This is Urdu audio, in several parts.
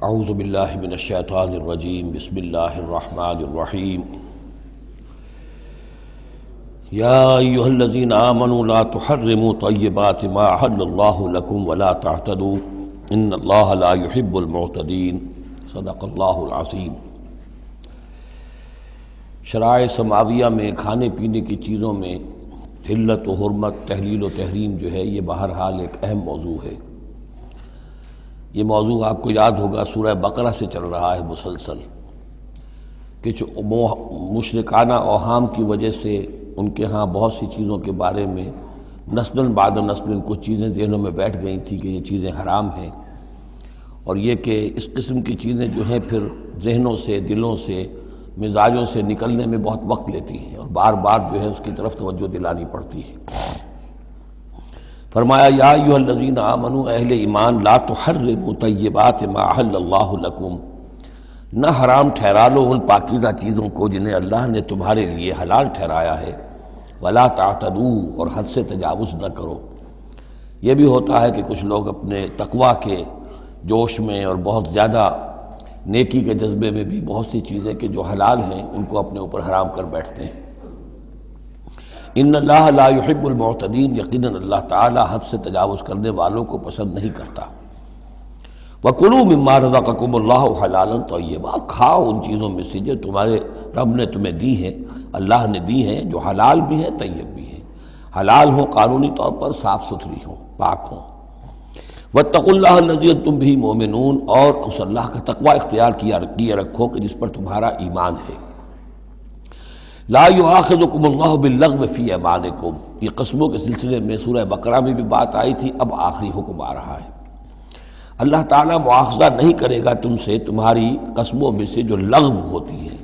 اعوذ باللہ من الشیطان الرجیم بسم اللہ الرحمن الرحیم یا ایہا الذین آمنوا لا تحرموا طیبات ما احل اللہ لکم ولا تعتدوا ان اللہ لا يحب المعتدین صدق اللہ العظیم۔ شرائع سماویہ میں کھانے پینے کی چیزوں میں حلت و حرمت، تحلیل و تحریم جو ہے یہ بہرحال ایک اہم موضوع ہے۔ یہ موضوع آپ کو یاد ہوگا سورہ بقرہ سے چل رہا ہے مسلسل، کہ مشرکانہ اوہام کی وجہ سے ان کے ہاں بہت سی چیزوں کے بارے میں نسل بعد نسل کچھ چیزیں ذہنوں میں بیٹھ گئی تھیں کہ یہ چیزیں حرام ہیں، اور یہ کہ اس قسم کی چیزیں جو ہیں پھر ذہنوں سے، دلوں سے، مزاجوں سے نکلنے میں بہت وقت لیتی ہیں اور بار بار جو ہے اس کی طرف توجہ دلانی پڑتی ہے۔ فرمایا یا ایھا الذین آمنوا، اہل ایمان، لا تحرموا طیبات ما احل اللہ لکم، نہ حرام ٹھہرا لو ان پاکیزہ چیزوں کو جنہیں اللہ نے تمہارے لیے حلال ٹھہرایا ہے، ولا تعتدوا، اور حد سے تجاوز نہ کرو۔ یہ بھی ہوتا ہے کہ کچھ لوگ اپنے تقویٰ کے جوش میں اور بہت زیادہ نیکی کے جذبے میں بھی بہت سی چیزیں کہ جو حلال ہیں ان کو اپنے اوپر حرام کر بیٹھتے ہیں۔ ان اللہ لا يحب المعتدین، یقیناً اللہ تعالی حد سے تجاوز کرنے والوں کو پسند نہیں کرتا۔ وَكُلُوا مِمَّا رَزَقَكُمُ اللَّهُ حَلَالًا طَيِّبًا، کھاؤ ان چیزوں میں سے جو تمہارے رب نے تمہیں دی ہیں، اللہ نے دی ہیں، جو حلال بھی ہیں طیب بھی ہیں، حلال ہوں قانونی طور پر، صاف ستھری ہوں، پاک ہوں۔ وَاتَّقُوا اللَّهَ الَّذِي أَنتُم بِهِ مُؤْمِنُونَ، اور اس اللہ کا تقوی اختیار کیے رکھو کہ جس پر تمہارا ایمان ہے۔ لا یؤاخذکم اللہ باللغو فی ایمانکم، یہ قسموں کے سلسلے میں سورہ بقرہ میں بھی بات آئی تھی، اب آخری حکم آ رہا ہے۔ اللہ تعالیٰ مؤاخذہ نہیں کرے گا تم سے تمہاری قسموں میں سے جو لغو ہوتی ہیں،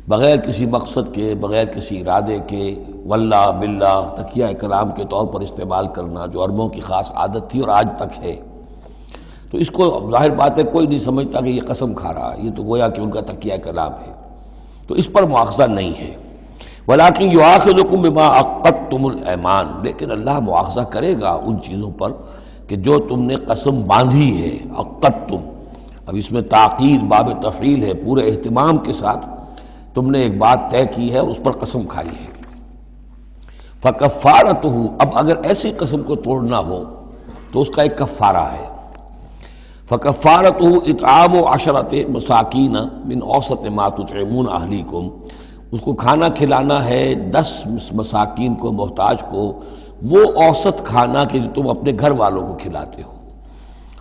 بغیر کسی مقصد کے، بغیر کسی ارادے کے، واللہ باللہ تکیہ کلام کے طور پر استعمال کرنا جو عربوں کی خاص عادت تھی اور آج تک ہے۔ تو اس کو ظاہر بات ہے کوئی نہیں سمجھتا کہ یہ قسم کھا رہا ہے، یہ تو گویا کہ ان کا تکیہ کلام ہے، تو اس پر مؤاخذہ نہیں ہے۔ وَلَٰكِن يُؤَاخِذُكُم بِمَا عَقَّدتُّمُ الْأَيْمَانَ، لیکن اللہ مؤاخذہ کرے گا ان چیزوں پر کہ جو تم نے قسم باندھی ہے، عقدتم، اب اس میں تاکید باب تفعیل ہے، پورے اہتمام کے ساتھ تم نے ایک بات طے کی ہے اور اس پر قسم کھائی ہے۔ فَكَفَّارَتُهُ، اب اگر ایسی قسم کو توڑنا ہو تو اس کا ایک کفارہ ہے۔ فَكَفَّارَتُهُ إِطْعَامُ عَشَرَةِ مَسَاكِينَ مِنْ أَوْسَطِ مَا تُطْعِمُونَ أَهْلِيكُمْ، اس کو کھانا کھلانا ہے 10 مساکین کو، محتاج کو، وہ اوسط کھانا کہ جو تم اپنے گھر والوں کو کھلاتے ہو۔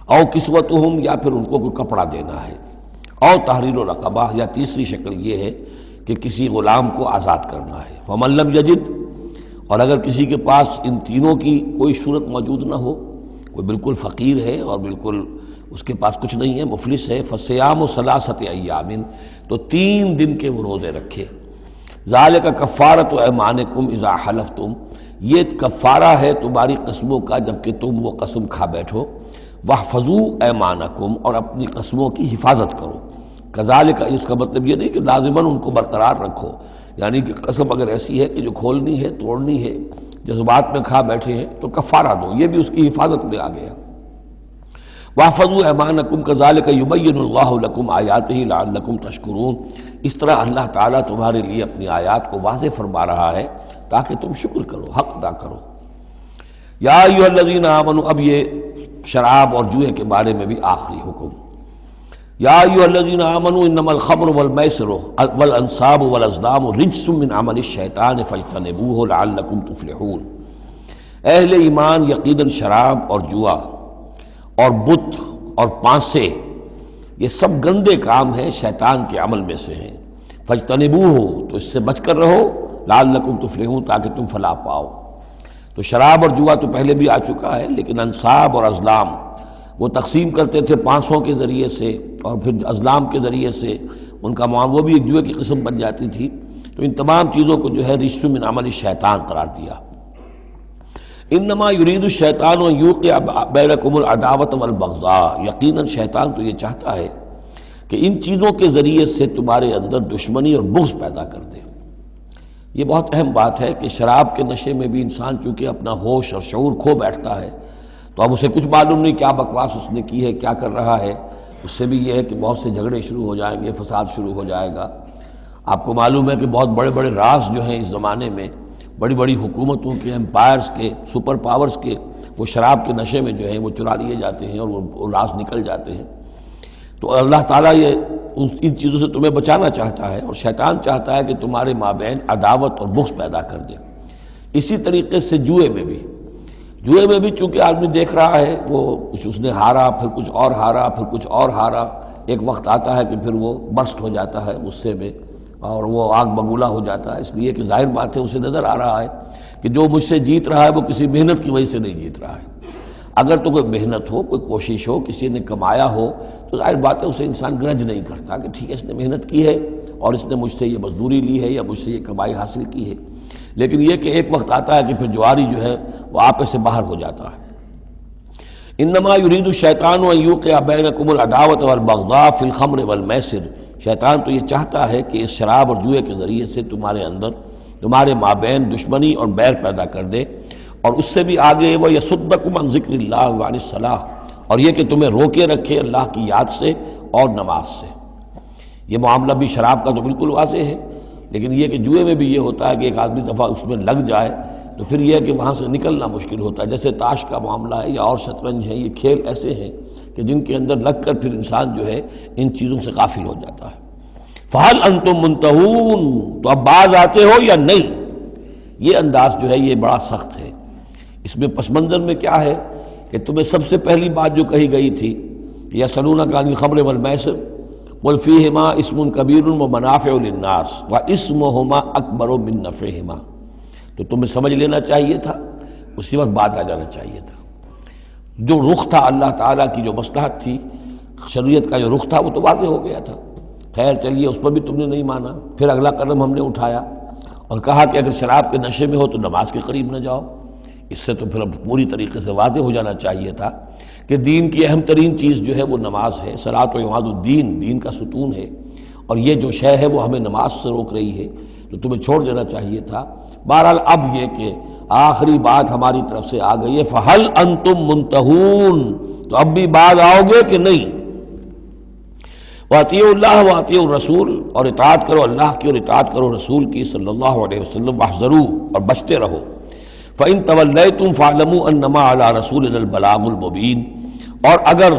او کسوتہم، یا پھر ان کو کوئی کپڑا دینا ہے۔ او تحریر رقبہ، یا تیسری شکل یہ ہے کہ کسی غلام کو آزاد کرنا ہے۔ فمن لم یجد، اور اگر کسی کے پاس ان تینوں کی کوئی صورت موجود نہ ہو، کوئی بالکل فقیر ہے اور بالکل اس کے پاس کچھ نہیں ہے، مفلس ہے، فصیام ثلاثۃ ایام، تو 3 دن کے وہ روزے رکھے۔ ذالک کفارۃ ایمانکم اذا حلفتم، یہ کفارہ ہے تمہاری قسموں کا جبکہ تم وہ قسم کھا بیٹھو۔ واحفظوا ایمانکم، اور اپنی قسموں کی حفاظت کرو۔ کذالک، اس کا مطلب یہ نہیں کہ لازماً ان کو برقرار رکھو، یعنی کہ قسم اگر ایسی ہے کہ جو کھولنی ہے، توڑنی ہے، جذبات میں کھا بیٹھے ہیں تو کفارہ دو، یہ بھی اس کی حفاظت میں آ گیا۔ واحفظوا ایمانکم کذالک یبین اللہ لکم آیاتہ لعلکم تشکرون، اس طرح اللہ تعالیٰ تمہارے لیے اپنی آیات کو واضح فرما رہا ہے تاکہ تم شکر کرو، حق ادا کرو۔ یا ایھا الذین آمنوا، اب یہ شراب اور جوئے کے بارے میں بھی آخری حکم۔ یا ایھا الذین آمنوا انما الخمر والمیسر والانصاب والازلام رجس من عمل الشیطان فاجتنبوہ لعلکم تفلحون، اہل ایمان، یقیناً شراب اور جوا اور بت اور پانسے یہ سب گندے کام ہیں، شیطان کے عمل میں سے ہیں۔ فاجتنبوہ، تو اس سے بچ کر رہو، لعلکم تفلحون، تاکہ تم فلاح پاؤ۔ تو شراب اور جوا تو پہلے بھی آ چکا ہے، لیکن انصاب اور ازلام وہ تقسیم کرتے تھے پانسوں کے ذریعے سے اور پھر ازلام کے ذریعے سے، ان کا وہ بھی ایک جوئے کی قسم بن جاتی تھی۔ تو ان تمام چیزوں کو جو ہے رجس من عمل الشیطان قرار دیا۔ انما یرید الشیطان ان یوقع بینکم العداوۃ والبغضاء، یقیناً شیطان تو یہ چاہتا ہے کہ ان چیزوں کے ذریعے سے تمہارے اندر دشمنی اور بغض پیدا کر دے۔ یہ بہت اہم بات ہے کہ شراب کے نشے میں بھی انسان چونکہ اپنا ہوش اور شعور کھو بیٹھتا ہے، تو اب اسے کچھ معلوم نہیں کیا بکواس اس نے کی ہے، کیا کر رہا ہے، اس سے بھی یہ ہے کہ بہت سے جھگڑے شروع ہو جائیں گے، فساد شروع ہو جائے گا۔ آپ کو معلوم ہے کہ بہت بڑے بڑے راز جو ہیں اس زمانے میں، بڑی بڑی حکومتوں کے، امپائرز کے، سپر پاورز کے، وہ شراب کے نشے میں جو ہیں وہ چرا لیے جاتے ہیں اور وہ راز نکل جاتے ہیں۔ تو اللہ تعالیٰ یہ ان چیزوں سے تمہیں بچانا چاہتا ہے، اور شیطان چاہتا ہے کہ تمہارے مابین عداوت اور بغض پیدا کر دے۔ اسی طریقے سے جوئے میں بھی چونکہ آدمی دیکھ رہا ہے، وہ کچھ اس نے ہارا، پھر کچھ اور ہارا، پھر کچھ اور ہارا، ایک وقت آتا ہے کہ پھر وہ برسٹ ہو جاتا ہے غصے میں اور وہ آگ بگولا ہو جاتا ہے، اس لیے کہ ظاہر بات ہے اسے نظر آ رہا ہے کہ جو مجھ سے جیت رہا ہے وہ کسی محنت کی وجہ سے نہیں جیت رہا ہے۔ اگر تو کوئی محنت ہو، کوئی کوشش ہو، کسی نے کمایا ہو، تو ظاہر بات ہے اسے انسان گرج نہیں کرتا کہ ٹھیک ہے اس نے محنت کی ہے اور اس نے مجھ سے یہ مزدوری لی ہے یا مجھ سے یہ کمائی حاصل کی ہے۔ لیکن یہ کہ ایک وقت آتا ہے کہ پھر جواری جو ہے وہ آپے سے باہر ہو جاتا ہے۔ انما یرید الشیطان ان یوقع بینکم العداوۃ والبغضاء فی الخمر والمیسر، شیطان تو یہ چاہتا ہے کہ اس شراب اور جوئے کے ذریعے سے تمہارے اندر، تمہارے مابین دشمنی اور بیر پیدا کر دے، اور اس سے بھی آگے وہ یصدکم عن ذکر اللہ وعن الصلاۃ، اور یہ کہ تمہیں روکے رکھے اللہ کی یاد سے اور نماز سے۔ یہ معاملہ بھی شراب کا تو بالکل واضح ہے، لیکن یہ کہ جوئے میں بھی یہ ہوتا ہے کہ ایک آدمی دفعہ اس میں لگ جائے تو پھر یہ ہے کہ وہاں سے نکلنا مشکل ہوتا ہے۔ جیسے تاش کا معاملہ ہے یا اور شطرنج ہے، یہ کھیل ایسے ہیں کہ جن کے اندر لگ کر پھر انسان جو ہے ان چیزوں سے غافل ہو جاتا ہے۔ فَهَلْ أَنْتُمْ مُنْتَهُونَ، تو اب باز آتے ہو یا نہیں؟ یہ انداز جو ہے یہ بڑا سخت ہے۔ اس میں پس منظر میں کیا ہے کہ تمہیں سب سے پہلی بات جو کہی گئی تھی یسألونک عن الخمر والمیسر قل فیہما اسم کبیر ومنافع للناس واسمہما اکبر من نفعہما، تو تمہیں سمجھ لینا چاہیے تھا، اسی وقت بات آ جانا چاہیے تھا۔ جو رخ تھا اللہ تعالیٰ کی جو مصلحت تھی، شریعت کا جو رخ تھا وہ تو واضح ہو گیا تھا۔ خیر چلیے اس پر بھی تم نے نہیں مانا، پھر اگلا قدم ہم نے اٹھایا اور کہا کہ اگر شراب کے نشے میں ہو تو نماز کے قریب نہ جاؤ۔ اس سے تو پھر اب پوری طریقے سے واضح ہو جانا چاہیے تھا کہ دین کی اہم ترین چیز جو ہے وہ نماز ہے، صلاۃ و عماد الدین، دین کا ستون ہے، اور یہ جو شے ہے وہ ہمیں نماز سے روک رہی ہے، تو تمہیں چھوڑ دینا چاہیے تھا۔ بہرحال اب یہ کہ آخری بات ہماری طرف سے آ گئی ہے، فَهَلْ أَنْتُمْ مُنْتَهُونَ، تو اب بھی باز آؤ گے کہ نہیں؟ وَأَطِيعُوا اللَّهَ وَأَطِيعُوا الرَّسُولَ، اور اطاعت کرو اللہ کی اور اطاعت کرو رسول کی صلی اللہ علیہ وسلم، وَاحْذَرُوا، اور بچتے رہو۔ فَإِن تَوَلَّيْتُمْ فَاعْلَمُوا أَنَّمَا عَلَىٰ رَسُولِنَا الْبَلَاغُ الْمُبِينُ، اور اگر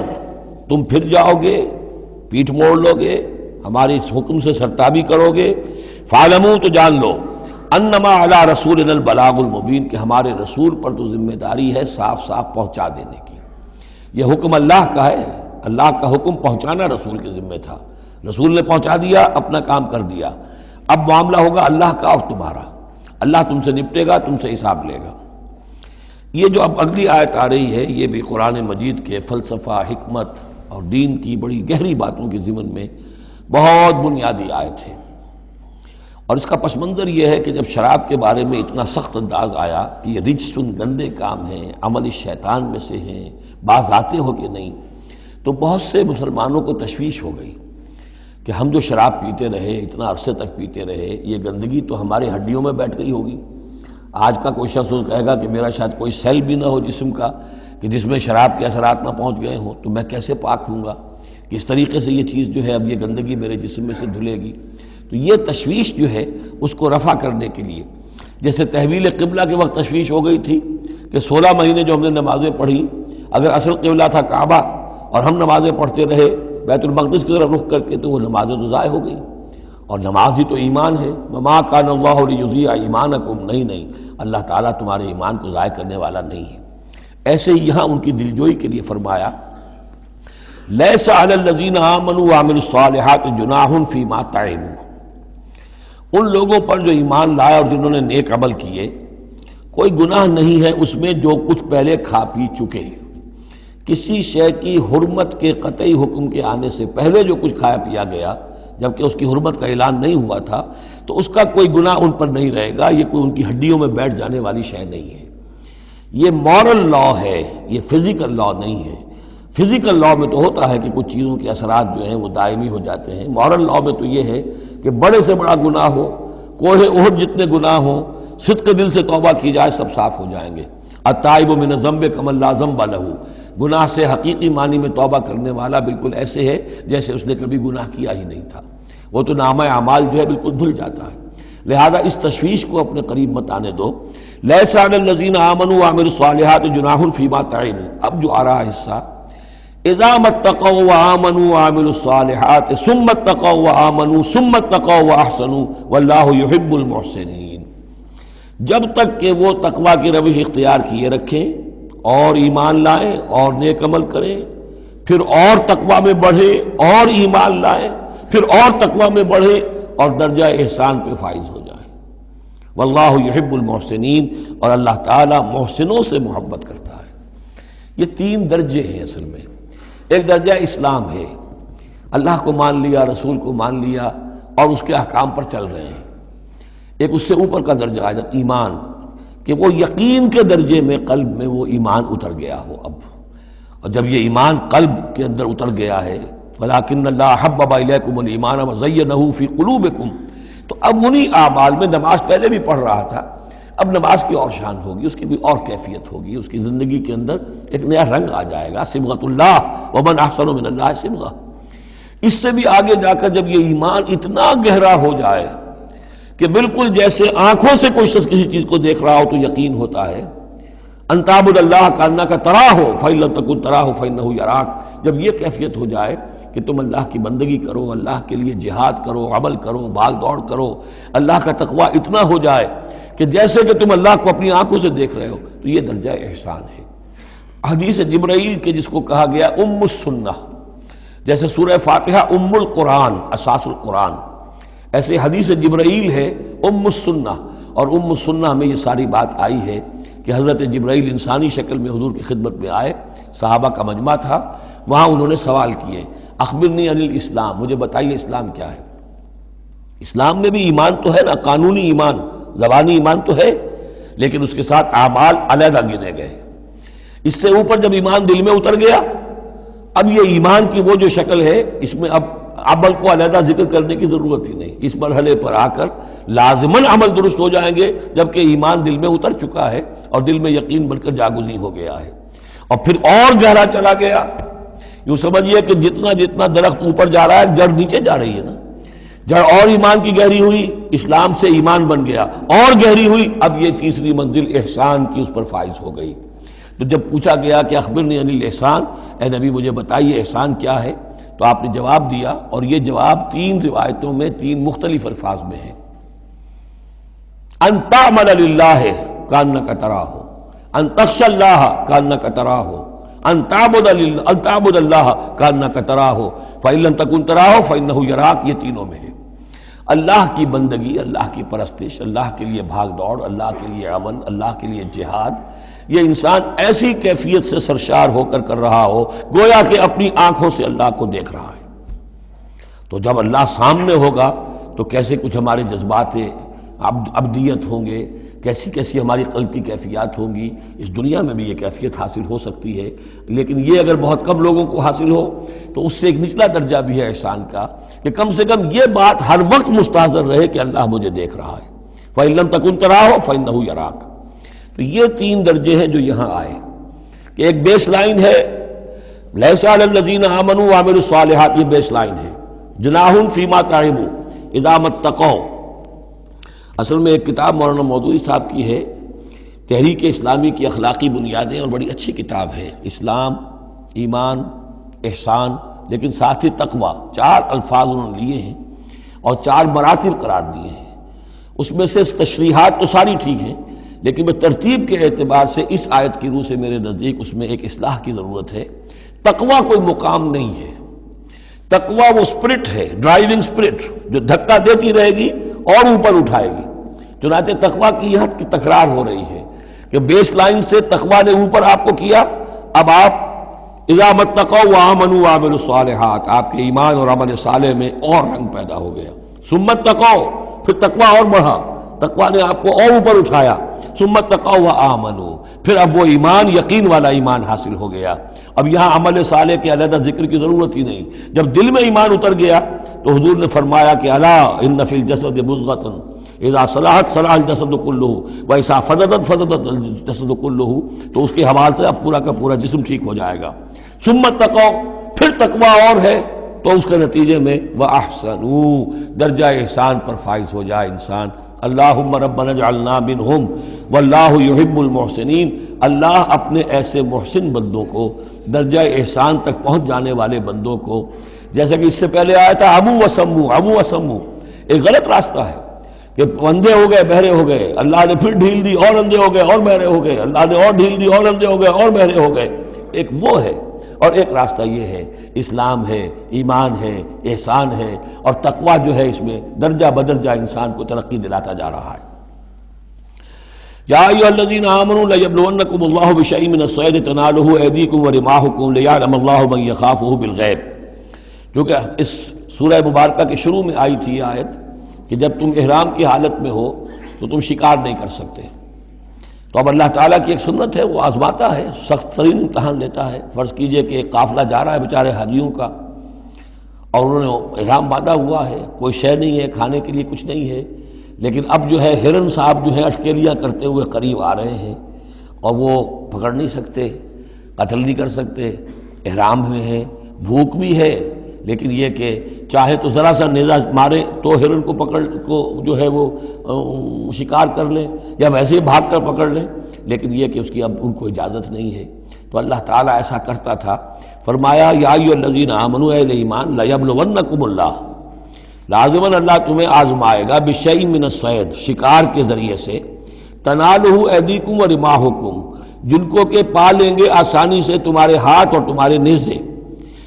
تم پھر جاؤ گے، پیٹھ موڑ لو گے، ہمارے اس حکم سے سرتابی کرو گے، فَاعْلَمُوا، تو جان لو، أَنَّمَا عَلَىٰ رَسُولِنَا الْبَلَاغُ الْمُبِينُ، کہ ہمارے رسول پر تو ذمہ داری ہے صاف صاف پہنچا دینے کی۔ یہ حکم اللہ کا ہے، اللہ کا حکم پہنچانا رسول کے ذمہ تھا، رسول نے پہنچا دیا، اپنا کام کر دیا۔ اب معاملہ ہوگا اللہ کا اور تمہارا، اللہ تم سے نپٹے گا، تم سے حساب لے گا۔ یہ جو اب اگلی آیت آ رہی ہے یہ بھی قرآن مجید کے فلسفہ، حکمت اور دین کی بڑی گہری باتوں کے ضمن میں بہت بنیادی آیت ہے، اور اس کا پس منظر یہ ہے کہ جب شراب کے بارے میں اتنا سخت انداز آیا کہ یہ رجسن، گندے کام ہیں، عمل شیطان میں سے ہیں، باز آتے ہو کہ نہیں، تو بہت سے مسلمانوں کو تشویش ہو گئی کہ ہم جو شراب پیتے رہے، اتنا عرصے تک پیتے رہے، یہ گندگی تو ہماری ہڈیوں میں بیٹھ گئی ہوگی۔ آج کا کوئی شخص کہے گا کہ میرا شاید کوئی سیل بھی نہ ہو جسم کا کہ جس میں شراب کے اثرات نہ پہنچ گئے ہوں، تو میں کیسے پاک ہوں گا؟ کس طریقے سے یہ چیز جو ہے اب یہ گندگی میرے جسم میں سے دھلے گی؟ تو یہ تشویش جو ہے اس کو رفع کرنے کے لیے، جیسے تحویل قبلہ کے وقت تشویش ہو گئی تھی کہ 16 مہینے جو ہم نے نمازیں پڑھی، اگر اصل قبلہ تھا کعبہ اور ہم نمازیں پڑھتے رہے بیت المقدس کی طرف رخ کر کے، تو وہ نمازیں تو ضائع ہو گئی، اور نماز ہی تو ایمان ہے۔ وَمَا كَانَ اللَّهُ لِيُضِيعَ إِيمَانَكُمْ، نہیں اللہ تعالیٰ تمہارے ایمان کو ضائع کرنے والا نہیں ہے۔ ایسے ہی یہاں ان کی دلجوئی کے لیے فرمایا لَيْسَ عَلَى الَّذِينَ آمَنُوا وَعَمِلُوا الصَّالِحَاتِ جُنَاحٌ فِيمَا طَعِمُوا، ان لوگوں پر جو ایمان لائے اور جنہوں نے نیک عمل کیے، کوئی گناہ نہیں ہے اس میں جو کچھ پہلے کھا پی چکے۔ کسی شے کی حرمت کے قطعی حکم کے آنے سے پہلے جو کچھ کھایا پیا گیا، جبکہ اس کی حرمت کا اعلان نہیں ہوا تھا، تو اس کا کوئی گناہ ان پر نہیں رہے گا، یہ کوئی ان کی ہڈیوں میں بیٹھ جانے والی شے نہیں ہے۔ یہ مورل لا ہے، یہ فزیکل لا نہیں ہے۔ فزیکل لا میں تو ہوتا ہے کہ کچھ چیزوں کے اثرات جو ہیں وہ دائمی ہو جاتے ہیں، مورل لا میں تو یہ ہے کہ بڑے سے بڑا گناہ ہو، کوہ احد جتنے گناہ ہوں، صدق دل سے توبہ کی جائے سب صاف ہو جائیں گے۔ التائب من الذنب کمن لا ذنب لہ، گناہ سے حقیقی معنی میں توبہ کرنے والا بالکل ایسے ہے جیسے اس نے کبھی گناہ کیا ہی نہیں تھا، وہ تو نامہ اعمال جو ہے بالکل دھل جاتا ہے۔ لہذا اس تشویش کو اپنے قریب مت آنے دو۔ لیس علی الذین آمنوا وعملوا الصالحات جناح فیما طعموا، اب جو آ رہا حصہ، اذا اتقوا وآمنوا وعملوا الصالحات ثم اتقوا وآمنوا ثم اتقوا واحسنوا واللہ یحب المحسنین، جب تک کہ وہ تقوی کی روش اختیار کیے رکھیں اور ایمان لائیں اور نیک عمل کریں، پھر اور تقوی میں بڑھیں اور ایمان لائیں، پھر اور تقوی میں بڑھیں اور درجہ احسان پہ فائز ہو جائیں۔ واللہ یحب المحسنین، اور اللہ تعالیٰ محسنوں سے محبت کرتا ہے۔ یہ تین درجے ہیں اصل میں۔ ایک درجہ اسلام ہے، اللہ کو مان لیا، رسول کو مان لیا اور اس کے احکام پر چل رہے ہیں۔ ایک اس سے اوپر کا درجہ آ جاتا ایمان، کہ وہ یقین کے درجے میں قلب میں وہ ایمان اتر گیا ہو اب، اور جب یہ ایمان قلب کے اندر اتر گیا ہے، وَلَٰكِنَّ اللَّهَ حَبَّبَ إِلَيْكُمُ الْإِيمَانَ وَزَيَّنَهُ فِي قُلُوبِكُمْ، تو اب انہی اعمال میں، نماز پہلے بھی پڑھ رہا تھا، اب نماز کی اور شان ہوگی، اس کی بھی اور کیفیت ہوگی، اس کی زندگی کے اندر ایک نیا رنگ آ جائے گا، صبغۃ اللہ ومن احسن من اللہ صبغہ۔ اس سے بھی آگے جا کر جب یہ ایمان اتنا گہرا ہو جائے کہ بالکل جیسے آنکھوں سے کوئی شخص کسی چیز کو دیکھ رہا ہو تو یقین ہوتا ہے، ان تعبد اللہ کانک تراہ فإن لم تکن تراہ فإنہ یراک، جب یہ کیفیت ہو جائے کہ تم اللہ کی بندگی کرو، اللہ کے لیے جہاد کرو، عمل کرو، بھاگ دوڑ کرو، اللہ کا تقویٰ اتنا ہو جائے کہ جیسے کہ تم اللہ کو اپنی آنکھوں سے دیکھ رہے ہو، تو یہ درجہ احسان ہے۔ حدیث جبرائیل کے جس کو کہا گیا ام السنہ، جیسے سورہ فاتحہ ام القرآن، اساس القرآن، ایسے حدیث جبرائیل ہے ام السنہ، اور ام السنہ میں یہ ساری بات آئی ہے کہ حضرت جبرائیل انسانی شکل میں حضور کی خدمت میں آئے، صحابہ کا مجمع تھا، وہاں انہوں نے سوال کیے، اخبرنی عن الاسلام، مجھے بتائیے اسلام کیا ہے۔ اسلام میں بھی ایمان تو ہے نا، قانونی ایمان، زبانی ایمان تو ہے، لیکن اس کے ساتھ اعمال علیحدہ گنے گئے۔ اس سے اوپر جب ایمان دل میں اتر گیا، اب یہ ایمان کی وہ جو شکل ہے، اس میں اب عمل کو علیحدہ ذکر کرنے کی ضرورت ہی نہیں، اس مرحلے پر آ کر لازماً عمل درست ہو جائیں گے، جبکہ ایمان دل میں اتر چکا ہے اور دل میں یقین بن کر جاگزیں ہو گیا ہے، اور پھر اور گہرا چلا گیا۔ یوں سمجھیے کہ جتنا جتنا درخت اوپر جا رہا ہے، جڑ نیچے جا رہی ہے نا، جڑ اور ایمان کی گہری ہوئی، اسلام سے ایمان بن گیا، اور گہری ہوئی، اب یہ تیسری منزل احسان کی اس پر فائز ہو گئی۔ تو جب پوچھا گیا کہ اخبرنی عن الاحسان، اے نبی مجھے بتائیے احسان کیا ہے، تو آپ نے جواب دیا، اور یہ جواب تین روایتوں میں تین مختلف الفاظ میں ہے۔ ان تعمل للہ کانک تراہ، ان تخشى اللہ کانک تراہ، ان تعبد اللہ کانک تراہ فإن لم تکن تراہ فإنہ یراک، یہ تینوں میں ہے۔ اللہ کی بندگی، اللہ کی پرستش، اللہ کے لیے بھاگ دوڑ، اللہ کے لیے عمل، اللہ کے لیے جہاد، یہ انسان ایسی کیفیت سے سرشار ہو کر رہا ہو گویا کہ اپنی آنکھوں سے اللہ کو دیکھ رہا ہے۔ تو جب اللہ سامنے ہوگا تو کیسے کچھ ہمارے جذبات عبدیت ہوں گے، کیسی کیسی ہماری قلب کی کیفیات ہوں گی۔ اس دنیا میں بھی یہ کیفیت حاصل ہو سکتی ہے، لیکن یہ اگر بہت کم لوگوں کو حاصل ہو تو اس سے ایک نچلا درجہ بھی ہے احسان کا، کہ کم سے کم یہ بات ہر وقت مستحضر رہے کہ اللہ مجھے دیکھ رہا ہے۔ فَإِن لَمْ تَكُن تَرَاهُ فَإِنَّهُ يَرَاكَ۔ تو یہ تین درجے ہیں جو یہاں آئے، کہ ایک بیس لائن ہے لیس علی الذین آمنوا وعملوا الصالحات، یہ بیس لائن ہے، جناح فیما طعموا اذا ما اتقوا۔ اصل میں ایک کتاب مولانا مودودی صاحب کی ہے، تحریک اسلامی کی اخلاقی بنیادیں، اور بڑی اچھی کتاب ہے، اسلام، ایمان، احسان، لیکن ساتھ ہی تقوی، چار الفاظ انہوں نے لیے ہیں اور چار مراتب قرار دیے ہیں۔ اس میں سے تشریحات تو ساری ٹھیک ہیں، لیکن میں ترتیب کے اعتبار سے اس آیت کی روح سے میرے نزدیک اس میں ایک اصلاح کی ضرورت ہے۔ تقوی کوئی مقام نہیں ہے، تقوی وہ اسپرٹ ہے، ڈرائیونگ اسپرٹ، جو دھکا دیتی رہے گی اور اوپر اٹھائے گی۔ چنانچہ تقوی کی یہاں کی تکرار ہو رہی ہے کہ بیس لائن سے تقوی نے اوپر آپ کو کیا، اب آپ اذا ما اتقوا وآمنوا وعملوا الصالحات، آپ کے ایمان اور عمل صالح میں اور رنگ پیدا ہو گیا۔ ثم اتقوا، پھر تقوی اور بڑھا، تقوی نے آپ کو اور اوپر اٹھایا۔ ثم اتقوا وآمنوا، پھر اب وہ ایمان یقین والا ایمان حاصل ہو گیا۔ اب یہاں عمل صالح کے علیحدہ ذکر کی ضرورت ہی نہیں، جب دل میں ایمان اتر گیا تو حضور نے فرمایا کہ الا ان فی الجسد مضغۃ اذا صلحت صلح الجسد کلہ واذا فسدت فسد الجسد کلہ، تو اس کے حوالے سے اب پورا کا پورا جسم ٹھیک ہو جائے گا۔ ثم اتقوا، پھر تقوی اور ہے تو اس کے نتیجے میں وَأَحْسَنُوا، درجہ احسان پر فائز ہو جائے انسان۔ اللہم ربنا اجعلنا منہم واللہ یحب المحسنین، اللہ اپنے ایسے محسن بندوں کو، درجہ احسان تک پہنچ جانے والے بندوں کو، جیسا کہ اس سے پہلے آیا تھا عمو وسمو، ایک غلط راستہ ہے کہ اندھے ہو گئے بہرے ہو گئے، اللہ نے پھر ڈھیل دی اور اندھے ہو گئے اور بہرے ہو گئے، اللہ نے اور ڈھیل دی اور اندھے ہو گئے اور بہرے ہو گئے، ایک وہ ہے، اور ایک راستہ یہ ہے، اسلام ہے، ایمان ہے، احسان ہے، اور تقویٰ جو ہے اس میں درجہ بدرجہ انسان کو ترقی دلاتا جا رہا ہے۔ یا ایھا الذین آمنوا لیبلونکم اللہ بشیء من الصید تنالہ ایدیکم ورماحکم لیعلم اللہ من یخافہ بالغیب، کیونکہ اس سورہ مبارکہ کے شروع میں آئی تھی یہ آیت کہ جب تم احرام کی حالت میں ہو تو تم شکار نہیں کر سکتے، تو اب اللہ تعالیٰ کی ایک سنت ہے، وہ آزماتا ہے، سخت ترین امتحان لیتا ہے۔ فرض کیجئے کہ ایک قافلہ جا رہا ہے بیچارے حاجیوں کا، اور انہوں نے احرام باندھا ہوا ہے، کوئی شے نہیں ہے، کھانے کے لیے کچھ نہیں ہے، لیکن اب جو ہے ہرن صاحب جو ہے اٹکیلیاں کرتے ہوئے قریب آ رہے ہیں، اور وہ پکڑ نہیں سکتے، قتل نہیں کر سکتے، احرام میں ہیں، بھوک بھی ہے، لیکن یہ کہ چاہے تو ذرا سا نیزہ مارے تو ہرن کو پکڑ کو جو ہے وہ شکار کر لیں، یا ویسے ہی بھاگ کر پکڑ لیں، لیکن یہ کہ اس کی اب ان کو اجازت نہیں ہے۔ تو اللہ تعالیٰ ایسا کرتا تھا، فرمایا یا ایھا الذین آمنوا، اہل ایمان، لیبلونکم اللہ، لازماً اللہ تمہیں آزمائے گا، بشیء من الصید، شکار کے ذریعے سے، تنالہ ایدیکم ورماحکم، جن کو کہ پا لیں گے آسانی سے تمہارے ہاتھ اور تمہارے نیزے،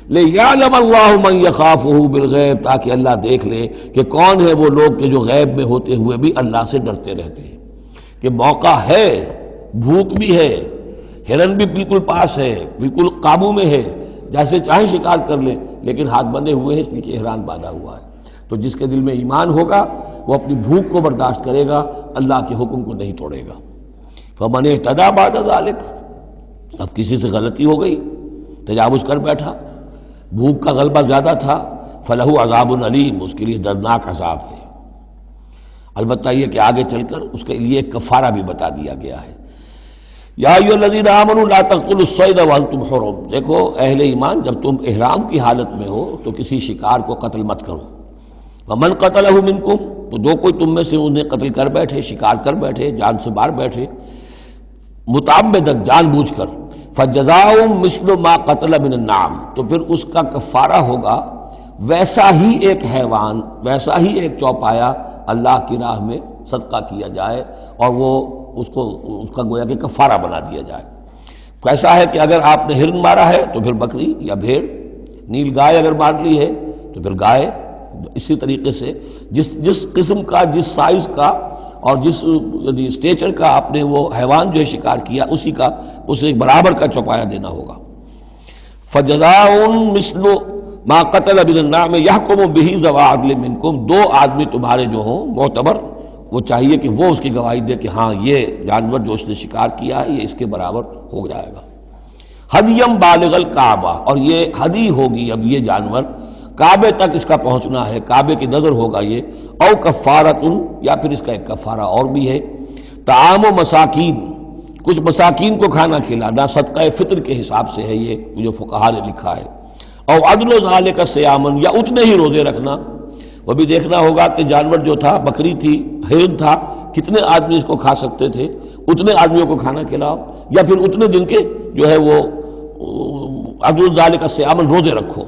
لیعلم اللہ من یخافہ بالغیب، تاکہ اللہ دیکھ لے کہ کون ہے وہ لوگ کہ جو غیب میں ہوتے ہوئے بھی اللہ سے ڈرتے رہتے ہیں، کہ موقع ہے، بھوک بھی ہے، ہرن بھی بالکل پاس ہے، بالکل قابو میں ہے، جیسے چاہے شکار کر لے، لیکن ہاتھ بندھے ہوئے ہیں اس لیے کہ احرام باندھا ہوا ہے۔ تو جس کے دل میں ایمان ہوگا وہ اپنی بھوک کو برداشت کرے گا، اللہ کے حکم کو نہیں توڑے گا۔ فمن اہتدی بعد ذلک، اب کسی سے غلطی ہو گئی، تجاوز کر بیٹھا، بھوک کا غلبہ زیادہ تھا، فلہ عذاب علیم، اس کے لیے دردناک عذاب ہے۔ البتہ یہ کہ آگے چل کر اس کے لیے ایک کفارہ بھی بتا دیا گیا ہے۔ یا ایھا الذین آمنوا لا تقتلوا الصید وانتم حرم، دیکھو اہل ایمان، جب تم احرام کی حالت میں ہو تو کسی شکار کو قتل مت کرو۔ ومن قتلہ منکم، تو جو کوئی تم میں سے انہیں قتل کر بیٹھے، شکار کر بیٹھے، جان سے مار بیٹھے، متعمدن، جان بوجھ کر، فجزاء مثل ما قتل من النعم، تو پھر اس کا کفارہ ہوگا ویسا ہی ایک حیوان، ویسا ہی ایک چوپایا اللہ کی راہ میں صدقہ کیا جائے، اور وہ اس کا گویا کہ کفارہ بنا دیا جائے۔ کیسا ہے کہ اگر آپ نے ہرن مارا ہے تو پھر بکری یا بھیڑ، نیل گائے اگر مار لی ہے تو پھر گائے، اسی طریقے سے جس قسم کا، جس سائز کا اور جس اسٹیچر کا آپ نے وہ حیوان جو ہے شکار کیا، اسی کا اسے برابر کا چوپایا دینا ہوگا۔ فجزاء مثل ما قتل من النعم یحکم بہ ذوی عدل منکم، دو آدمی تمہارے جو ہوں معتبر، وہ چاہیے کہ وہ اس کی گواہی دے کہ ہاں یہ جانور جو اس نے شکار کیا ہے یہ اس کے برابر ہو جائے گا۔ ہدیم بالغ الکعبہ، اور یہ ہدی ہوگی اب یہ جانور، کعبے تک اس کا پہنچنا ہے، کعبے کی نظر ہوگا یہ، او کفارۃ، یا پھر اس کا ایک کفارہ اور بھی ہے، طعام و مساکین، کچھ مساکین کو کھانا کھلانا، صدقہ فطر کے حساب سے ہے یہ جو فقہا نے لکھا ہے، او عدل ذالک صیامن، یا اتنے ہی روزے رکھنا۔ وہ بھی دیکھنا ہوگا کہ جانور جو تھا، بکری تھی، ہرن تھا، کتنے آدمی اس کو کھا سکتے تھے، اتنے آدمیوں کو کھانا کھلاؤ، یا پھر اتنے دن کے جو ہے وہ عدل ذالک صیامن روزے رکھو،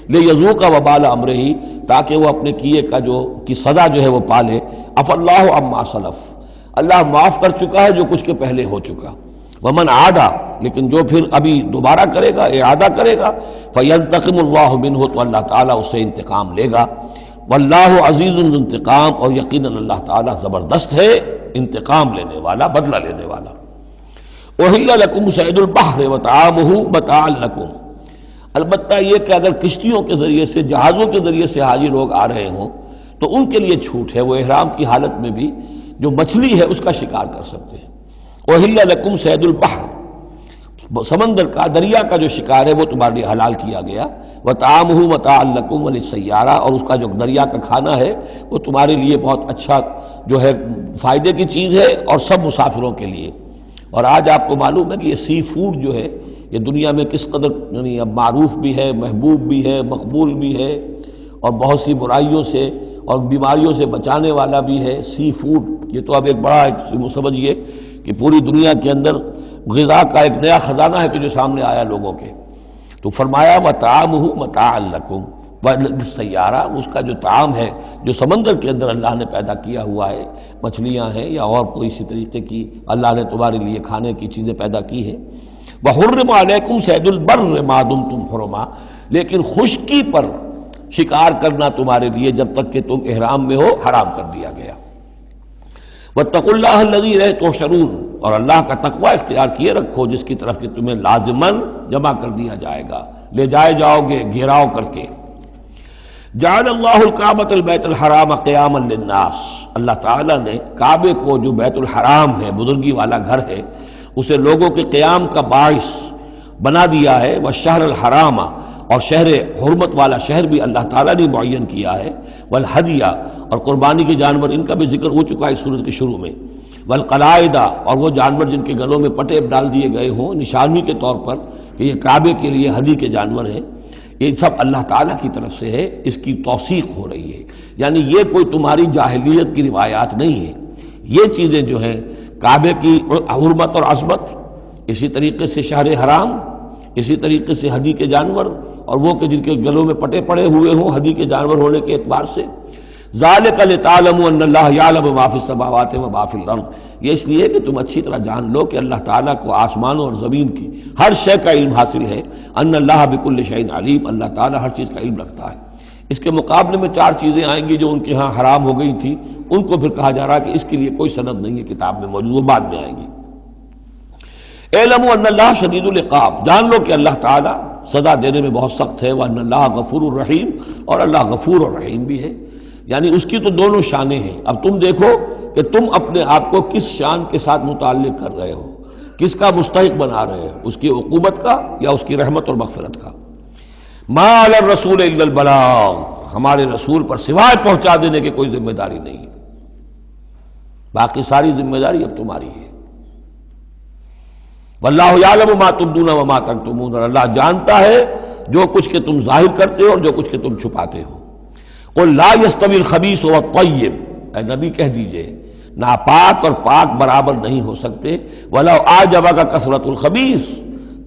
لیذوق وبال امرہ، تاکہ وہ اپنے کیے کا کی سزا جو ہے وہ پالے۔ عفا اللہ عما سلف، اللہ معاف کر چکا ہے جو کچھ کے پہلے ہو چکا۔ ومن عادا، لیکن جو پھر ابھی دوبارہ کرے گا، اعادہ کرے گا، فینتقم اللہ منہ، تو اللہ تعالیٰ اس سے انتقام لے گا۔ واللہ عزیز ذو انتقام، اور یقیناً اللہ تعالیٰ زبردست ہے، انتقام لینے والا، بدلہ لینے والا۔ احل لکم صید البحر وطعامہ متاعا لکم، البتہ یہ کہ اگر کشتیوں کے ذریعے سے، جہازوں کے ذریعے سے حاجی لوگ آ رہے ہوں تو ان کے لیے چھوٹ ہے، وہ احرام کی حالت میں بھی جو مچھلی ہے اس کا شکار کر سکتے ہیں۔ احل لکم صید البحر، سمندر کا، دریا کا جو شکار ہے وہ تمہارے لیے حلال کیا گیا، وطعامہ متاعا لکم وللسیارہ، اور اس کا جو دریا کا کھانا ہے وہ تمہارے لیے بہت اچھا جو ہے فائدے کی چیز ہے اور سب مسافروں کے لیے۔ اور آج آپ کو معلوم ہے کہ یہ سی فوڈ جو ہے یہ دنیا میں کس قدر یعنی اب معروف بھی ہے، محبوب بھی ہے، مقبول بھی ہے، اور بہت سی برائیوں سے اور بیماریوں سے بچانے والا بھی ہے۔ سی فوڈ یہ تو اب ایک بڑا سمجھیے کہ پوری دنیا کے اندر غذا کا ایک نیا خزانہ ہے کہ جو سامنے آیا لوگوں کے۔ تو فرمایا وَطَعَامُهُ مَتَاعًا لَكُمْ وَلِلسَّيَّارَةِ، اس کا جو طعام ہے جو سمندر کے اندر اللہ نے پیدا کیا ہوا ہے، مچھلیاں ہیں یا اور کوئی اسی طریقے کی اللہ نے تمہارے لیے کھانے کی چیزیں پیدا کی ہیں۔ وَحُرِّمَ عَلَيْكُمْ صَيْدُ الْبَرِّ مَا دُمْتُمْ حُرُمًا، لیکن خشکی پر شکار کرنا تمہارے لیے جب تک کہ تم احرام میں ہو حرام کر دیا گیا۔ وَاتَّقُوا اللَّهَ الَّذِي إِلَيْهِ تُحْشَرُونَ، اور اللہ کا تقوی اختیار کیے رکھو جس کی طرف کہ تمہیں لازماً جمع کر دیا جائے گا، لے جائے جاؤ گے گھیراؤ کر کے۔ جعل اللہ الکعبۃ البیت الحرام قیاما للناس، اللہ تعالیٰ نے کعبے کو جو بیت الحرام ہے، بزرگی والا گھر ہے، اسے لوگوں کے قیام کا باعث بنا دیا ہے۔ والشہر الحرام، اور شہر حرمت والا شہر بھی اللہ تعالیٰ نے معین کیا ہے۔ والہدیہ، اور قربانی کے جانور ان کا بھی ذکر ہو چکا ہے اس سورت کے شروع میں۔ والقلائد، اور وہ جانور جن کے گلوں میں پٹے ڈال دیے گئے ہوں نشانی کے طور پر کہ یہ کعبے کے لیے ہدی کے جانور ہیں، یہ سب اللہ تعالیٰ کی طرف سے ہے، اس کی توثیق ہو رہی ہے۔ یعنی یہ کوئی تمہاری جاہلیت کی روایات نہیں ہے، یہ چیزیں جو ہیں کعبے کی حرمت اور عظمت، اسی طریقے سے شہر حرام، اسی طریقے سے ہدی کے جانور، اور وہ کہ جن کے گلوں میں پٹے پڑے ہوئے ہوں ہدی کے جانور ہونے کے اعتبار سے۔ ذالک لتعلموا ان اللہ یعلم ما فی السماوات و ما فی الارض، یہ اس لیے کہ تم اچھی طرح جان لو کہ اللہ تعالیٰ کو آسمانوں اور زمین کی ہر شے کا علم حاصل ہے۔ ان اللہ بکل شیء علیم، اللہ تعالیٰ ہر چیز کا علم رکھتا ہے۔ اس کے مقابلے میں 4 چیزیں آئیں گی جو ان کے ہاں حرام ہو گئی تھی، ان کو پھر کہا جا رہا کہ اس کے لیے کوئی سند نہیں ہے کتاب میں موجود، وہ بعد میں آئیں گی۔ اعلموا ان اللہ شدید العقاب، جان لو کہ اللہ تعالیٰ سزا دینے میں بہت سخت ہے۔ وان اللہ غفور الرحیم، اور اللہ غفور اور رحیم بھی ہے، یعنی اس کی تو دونوں شانیں ہیں۔ اب تم دیکھو کہ تم اپنے آپ کو کس شان کے ساتھ متعلق کر رہے ہو، کس کا مستحق بنا رہے ہو، اس کی عقوبت کا یا اس کی رحمت اور مغفرت کا۔ ما علی الرسول الا البلاغ، ہمارے رسول پر سوائے پہنچا دینے کی کوئی ذمہ داری نہیں، باقی ساری ذمہ داری اب تمہاری ہے۔ واللہ یعلم ما تبدون وما تکتمون، اور اللہ جانتا ہے جو کچھ کہ تم ظاہر کرتے ہو اور جو کچھ کہ تم چھپاتے ہو۔ قل لا يستوي الخبيث والطيب، اے نبی کہہ دیجئے ناپاک اور پاک برابر نہیں ہو سکتے۔ ولو اعجبك کثرت الخبیث،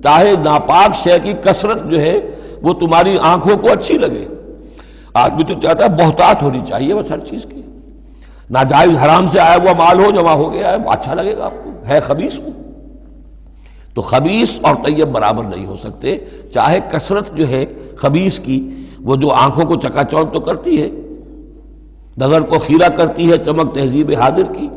چاہے ناپاک شے کی کثرت جو ہے وہ تمہاری آنکھوں کو اچھی لگے۔ آدمی تو چاہتا ہے بہتات ہونی چاہیے بس ہر چیز کی، ناجائز حرام سے آیا ہوا مال ہو جمع ہو گیا ہے اچھا لگے گا آپ کو، ہے خبیث ہو۔ تو خبیث اور طیب برابر نہیں ہو سکتے، چاہے کثرت جو ہے خبیث کی وہ جو آنکھوں کو چکا چوندھ تو کرتی ہے، نظر کو خیرہ کرتی ہے، چمک تہذیب حاضر کی۔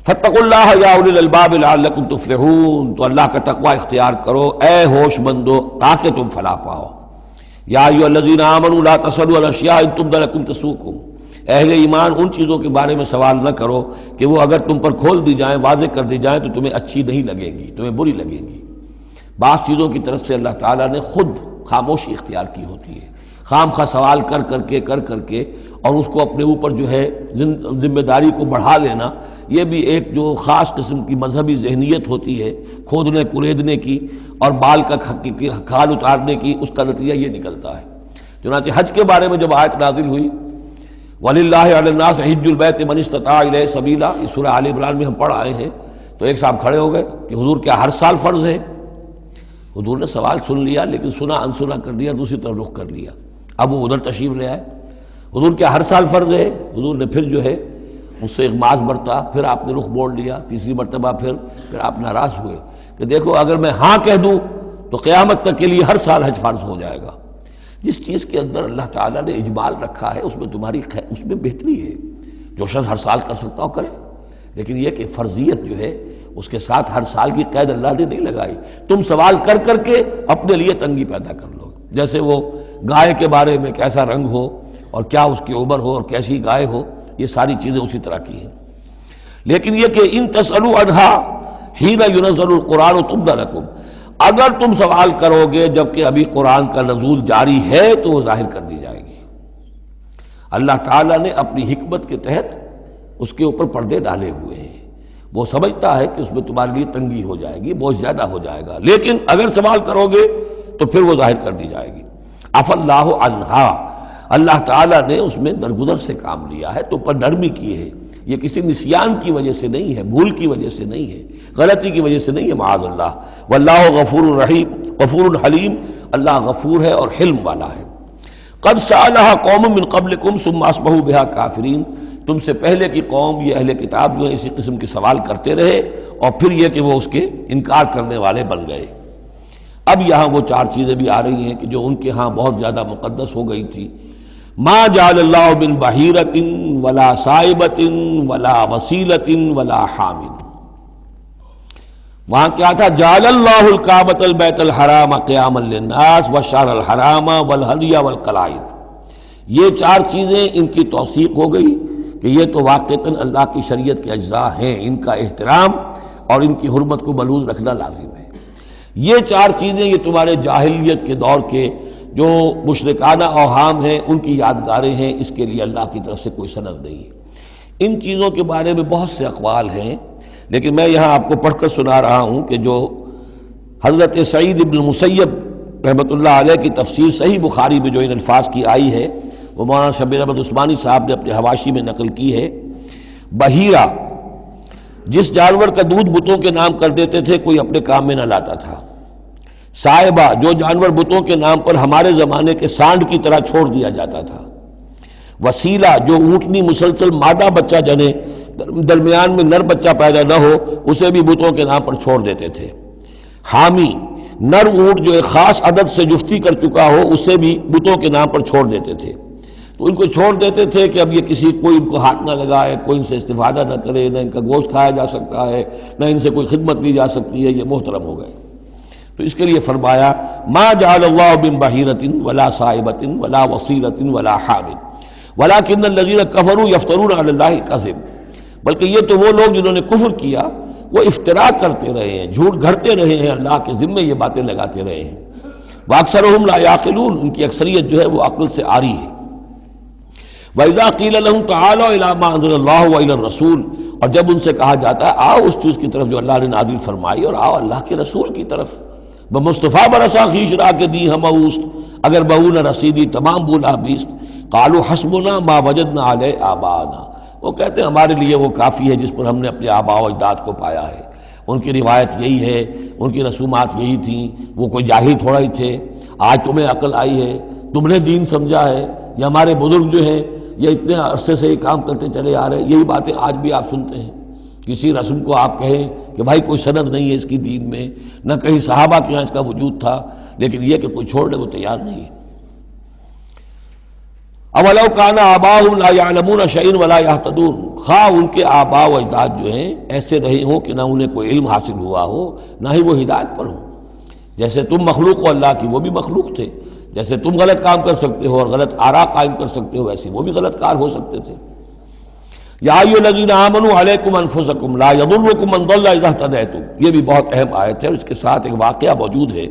فاتقوا اللہ یا اولی الالباب لعلکم تفلحون، تو اللہ کا تقوی اختیار کرو اے ہوش مندو تاکہ تم فلاح پاؤ۔ یا ایھا الذین آمنوا لا تسألوا عن اشیاء ان تبد لکم تسؤکم، اہل ایمان ان چیزوں کے بارے میں سوال نہ کرو کہ وہ اگر تم پر کھول دی جائیں، واضح کر دی جائیں تو تمہیں اچھی نہیں لگیں گی، تمہیں بری لگیں گی۔ بعض چیزوں کی طرف سے اللہ تعالیٰ نے خود خاموشی اختیار کی ہوتی ہے، خام خواہ سوال کر کر کے اور اس کو اپنے اوپر جو ہے ذمہ داری کو بڑھا لینا، یہ بھی ایک جو خاص قسم کی مذہبی ذہنیت ہوتی ہے، کھودنے کریدنے کی اور بال کا کھال اتارنے کی، اس کا نتیجہ یہ نکلتا ہے۔ چنانچہ حج کے بارے میں جب آیت نازل ہوئی وَلِلَّهِ عَلَى النَّاسِ حِجُّ الْبَيْتِ مَنِ اسْتَطَاعَ إِلَيْهِ سَبِيلًا، یہ سورہ آل عمران میں ہم پڑھ آئے ہیں۔ تو ایک صاحب کھڑے ہو گئے کہ حضور کیا ہر سال فرض ہے؟ حضور نے سوال سن لیا لیکن سنا انسنا کر دیا، دوسری طرف رخ کر لیا۔ اب وہ ادھر تشریف لے آئے، حضور کیا ہر سال فرض ہے؟ حضور نے پھر جو ہے اس سے اغماض برتا، پھر آپ نے رخ موڑ لیا، تیسری مرتبہ پھر آپ ناراض ہوئے کہ دیکھو اگر میں ہاں کہہ دوں تو قیامت تک کے لیے ہر سال حج فرض ہو جائے گا۔ جس چیز کے اندر اللہ تعالیٰ نے اجمال رکھا ہے اس میں تمہاری اس میں بہتری ہے، جو شخص ہر سال کر سکتا ہو کرے، لیکن یہ کہ فرضیت جو ہے اس کے ساتھ ہر سال کی قید اللہ نے نہیں لگائی۔ تم سوال کر کے اپنے لیے تنگی پیدا کر لو، جیسے وہ گائے کے بارے میں کیسا رنگ ہو اور کیا اس کی عمر ہو اور کیسی گائے ہو، یہ ساری چیزیں اسی طرح کی ہیں۔ لیکن یہ کہ ان تسألوا عنہا حین ینزل القرآن تبد لکم، اگر تم سوال کرو گے جبکہ ابھی قرآن کا نزول جاری ہے تو وہ ظاہر کر دی جائے گی۔ اللہ تعالیٰ نے اپنی حکمت کے تحت اس کے اوپر پردے ڈالے ہوئے ہیں. وہ سمجھتا ہے کہ اس میں تمہارے لیے تنگی ہو جائے گی، بہت زیادہ ہو جائے گا، لیکن اگر سوال کرو گے تو پھر وہ ظاہر کر دی جائے گی. عفی اللہ عنہا، اللہ تعالیٰ نے اس میں درگزر سے کام لیا ہے، تو پر نرمی کی ہے. یہ کسی نسیان کی وجہ سے نہیں ہے، بھول کی وجہ سے نہیں ہے، غلطی کی وجہ سے نہیں ہے، معاذ اللہ. واللہ غفور رحیم، غفور حلیم، اللہ غفور ہے اور حلم والا ہے. قد سألها قوم من قبلکم ثم اصبحوا بها کافرین، تم سے پہلے کی قوم یہ اہل کتاب جو ہے اسی قسم کے سوال کرتے رہے اور پھر یہ کہ وہ اس کے انکار کرنے والے بن گئے. اب یہاں وہ چار چیزیں بھی آ رہی ہیں کہ جو ان کے ہاں بہت زیادہ مقدس ہو گئی تھی. ما جعل اللہ من بحیرۃ ولا صائبۃ ولا وسیلۃ ولا حام. وہاں کیا تھا؟ جعل اللہ الکعبۃ البیت الحرام قیاما للناس والشہر الحرام والہدی والقلائد. یہ چار چیزیں ان کی توثیق ہو گئی کہ یہ تو واقعتاً اللہ کی شریعت کے اجزاء ہیں، ان کا احترام اور ان کی حرمت کو بلوز رکھنا لازم ہے. یہ چار چیزیں یہ تمہارے جاہلیت کے دور کے جو مشرکانہ اوہام ہیں ان کی یادگاریں ہیں، اس کے لیے اللہ کی طرف سے کوئی سند نہیں. ان چیزوں کے بارے میں بہت سے اقوال ہیں، لیکن میں یہاں آپ کو پڑھ کر سنا رہا ہوں کہ جو حضرت سعید ابن مسیب رحمۃ اللہ علیہ کی تفسیر صحیح بخاری میں جو ان الفاظ کی آئی ہے وہ مولانا شبیر احمد عثمانی صاحب نے اپنے حواشی میں نقل کی ہے. بحیرہ جس جانور کا دودھ بتوں کے نام کر دیتے تھے کوئی اپنے کام میں نہ لاتا تھا. صائبہ جو جانور بتوں کے نام پر ہمارے زمانے کے سانڈ کی طرح چھوڑ دیا جاتا تھا. وسیلہ جو اونٹنی مسلسل مادہ بچہ جنے درمیان میں نر بچہ پیدا نہ ہو اسے بھی بتوں کے نام پر چھوڑ دیتے تھے. حامی نر اونٹ جو ایک خاص عدد سے جفتی کر چکا ہو اسے بھی بتوں کے نام پر چھوڑ دیتے تھے. تو ان کو چھوڑ دیتے تھے کہ اب یہ کسی کوئی ان کو ہاتھ نہ لگائے، کوئی ان سے استفادہ نہ کرے، نہ ان کا گوشت کھایا جا سکتا ہے، نہ ان سے کوئی خدمت لی جا سکتی ہے، یہ محترم ہو گئے. تو اس کے لیے فرمایا ما جعل اللہ من بحیرۃ ولا صائبۃ ولا وصیلۃ ولا حام ولکن الذین کفروا یفترون علی اللہ الکذب. بلکہ یہ تو وہ لوگ جنہوں نے کفر کیا وہ افتراء کرتے رہے ہیں، جھوٹ گھڑتے رہے ہیں، اللہ کے ذمے یہ باتیں لگاتے رہے ہیں. واکثرهم لا یعقلون، ان کی اکثریت جو ہے وہ عقل سے عاری ہے. وَإِذَا قِيلَ لَهُمْ تَعَالَوْا إِلَىٰ مَا أَنزَلَ اللَّهُ وَإِلَى الرَّسُولِ، اور جب ان سے کہا جاتا ہے آؤ اس چیز کی طرف جو اللہ نے نازل فرمائی اور آؤ اللہ کے رسول کی طرف. بمصطفیٰ برسا خیش را کے دی ہم اوست، اگر بہو نہ رسیدی تمام بولا بیست. قالوا حسبنا ما وجدنا علیہ آباءنا، وہ کہتے ہیں ہمارے لیے وہ کافی ہے جس پر ہم نے اپنے آباء و اجداد کو پایا ہے. ان کی روایت یہی ہے، ان کی رسومات یہی تھیں، وہ کوئی جاہل تھوڑا ہی تھے. آج تمہیں عقل آئی ہے، تم نے دین سمجھا ہے، یہ ہمارے بزرگ جو ہیں یہ اتنے عرصے سے یہ کام کرتے چلے آ رہے ہیں. یہی باتیں آج بھی آپ سنتے ہیں. کسی رسم کو آپ کہیں کہ بھائی کوئی سند نہیں ہے اس کی دین میں، نہ کہیں صحابہ کے یہاں اس کا وجود تھا، لیکن یہ کہ کوئی چھوڑنے کو تیار نہیں ہے. اولو کان آباؤہم لا یعلمون شیئا ولا یہتدون، خواہ ان کے آباء و اجداد جو ہیں ایسے رہے ہوں کہ نہ انہیں کوئی علم حاصل ہوا ہو نہ ہی وہ ہدایت پر ہوں. جیسے تم مخلوق ہو اللہ کی، وہ بھی مخلوق تھے. جیسے تم غلط کام کر سکتے ہو اور غلط آراء قائم کر سکتے ہو ویسے وہ بھی غلط کار ہو سکتے تھے. یا ایھا الذین آمنوا علیکم انفسکم لا یضرکم من ضل اذا اہتدیتم، یہ بھی بہت اہم آیت ہے اور اس کے ساتھ ایک واقعہ موجود ہے.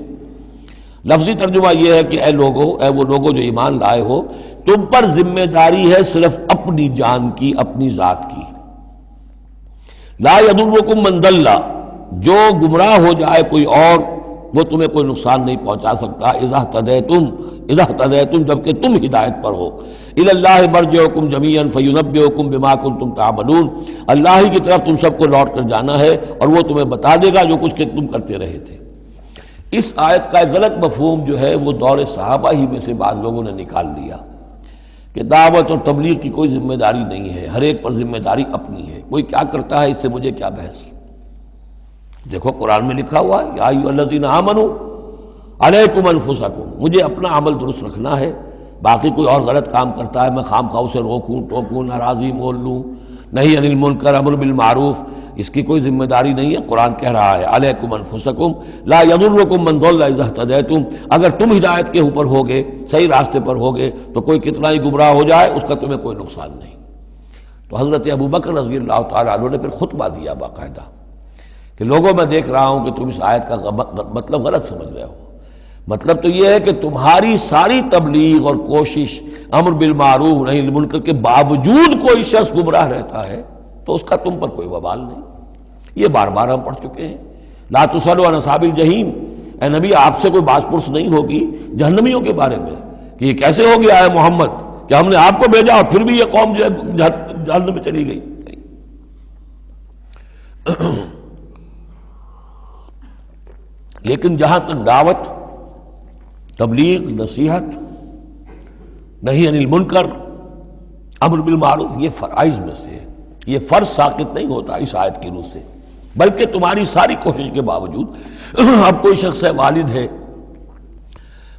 لفظی ترجمہ یہ ہے کہ اے لوگو، اے وہ لوگو جو ایمان لائے ہو، تم پر ذمہ داری ہے صرف اپنی جان کی، اپنی ذات کی. لا یضرکم من ضل، جو گمراہ ہو جائے کوئی اور وہ تمہیں کوئی نقصان نہیں پہنچا سکتا. اذا اہتدیتم، جبکہ تم ہدایت پر ہو. الی اللہ مرجعکم جمیعا فینبئکم بما کنتم تعملون، اللہ ہی کی طرف تم سب کو لوٹ کر جانا ہے اور وہ تمہیں بتا دے گا جو کچھ کہ تم کرتے رہے تھے. اس آیت کا ایک غلط مفہوم جو ہے وہ دور صحابہ ہی میں سے بعض لوگوں نے نکال لیا کہ دعوت اور تبلیغ کی کوئی ذمہ داری نہیں ہے، ہر ایک پر ذمہ داری اپنی ہے. کوئی کیا کرتا ہے اس سے مجھے کیا بحث. دیکھو قرآن میں لکھا ہوا ہے یا ایھا الذین آمنوا علیکم انفسکم، مجھے اپنا عمل درست رکھنا ہے. باقی کوئی اور غلط کام کرتا ہے میں خام خواہ اسے روکوں ٹوکوں، ناراضی مول لوں، نہی عن المنکر امر بالمعروف، اس کی کوئی ذمہ داری نہیں ہے. قرآن کہہ رہا ہے علیکم انفسکم لا یضرکم من ضل اذا اہتدیتم، اگر تم ہدایت کے اوپر ہوگے، صحیح راستے پر ہوگے تو کوئی کتنا ہی گمراہ ہو جائے اس کا تمہیں کوئی نقصان نہیں. تو حضرت ابوبکر رضی اللہ تعالیٰ عنہ نے پھر خطبہ دیا باقاعدہ کہ لوگوں میں دیکھ رہا ہوں کہ تم اس آیت کا مطلب غلط سمجھ رہے ہو. مطلب تو یہ ہے کہ تمہاری ساری تبلیغ اور کوشش امر بالمعروف نہی عن المنکر کے باوجود کوئی شخص گمراہ رہتا ہے تو اس کا تم پر کوئی وبال نہیں. یہ بار بار ہم پڑھ چکے ہیں. لا تسألوا عن اصحاب الجحیم، اے نبی آپ سے کوئی باز پرس نہیں ہوگی جہنمیوں کے بارے میں کہ یہ کیسے ہو گیا ہے محمد کہ ہم نے آپ کو بھیجا اور پھر بھی یہ قوم جو ہے جہنم میں چلی گئی. لیکن جہاں تک دعوت، تبلیغ، نصیحت، نہی عن المنکر، امر بالمعروف، یہ فرائض میں سے ہے. یہ فرض ساقط نہیں ہوتا اس آیت کی روح سے، بلکہ تمہاری ساری کوشش کے باوجود اب کوئی شخص ہے، والد ہے،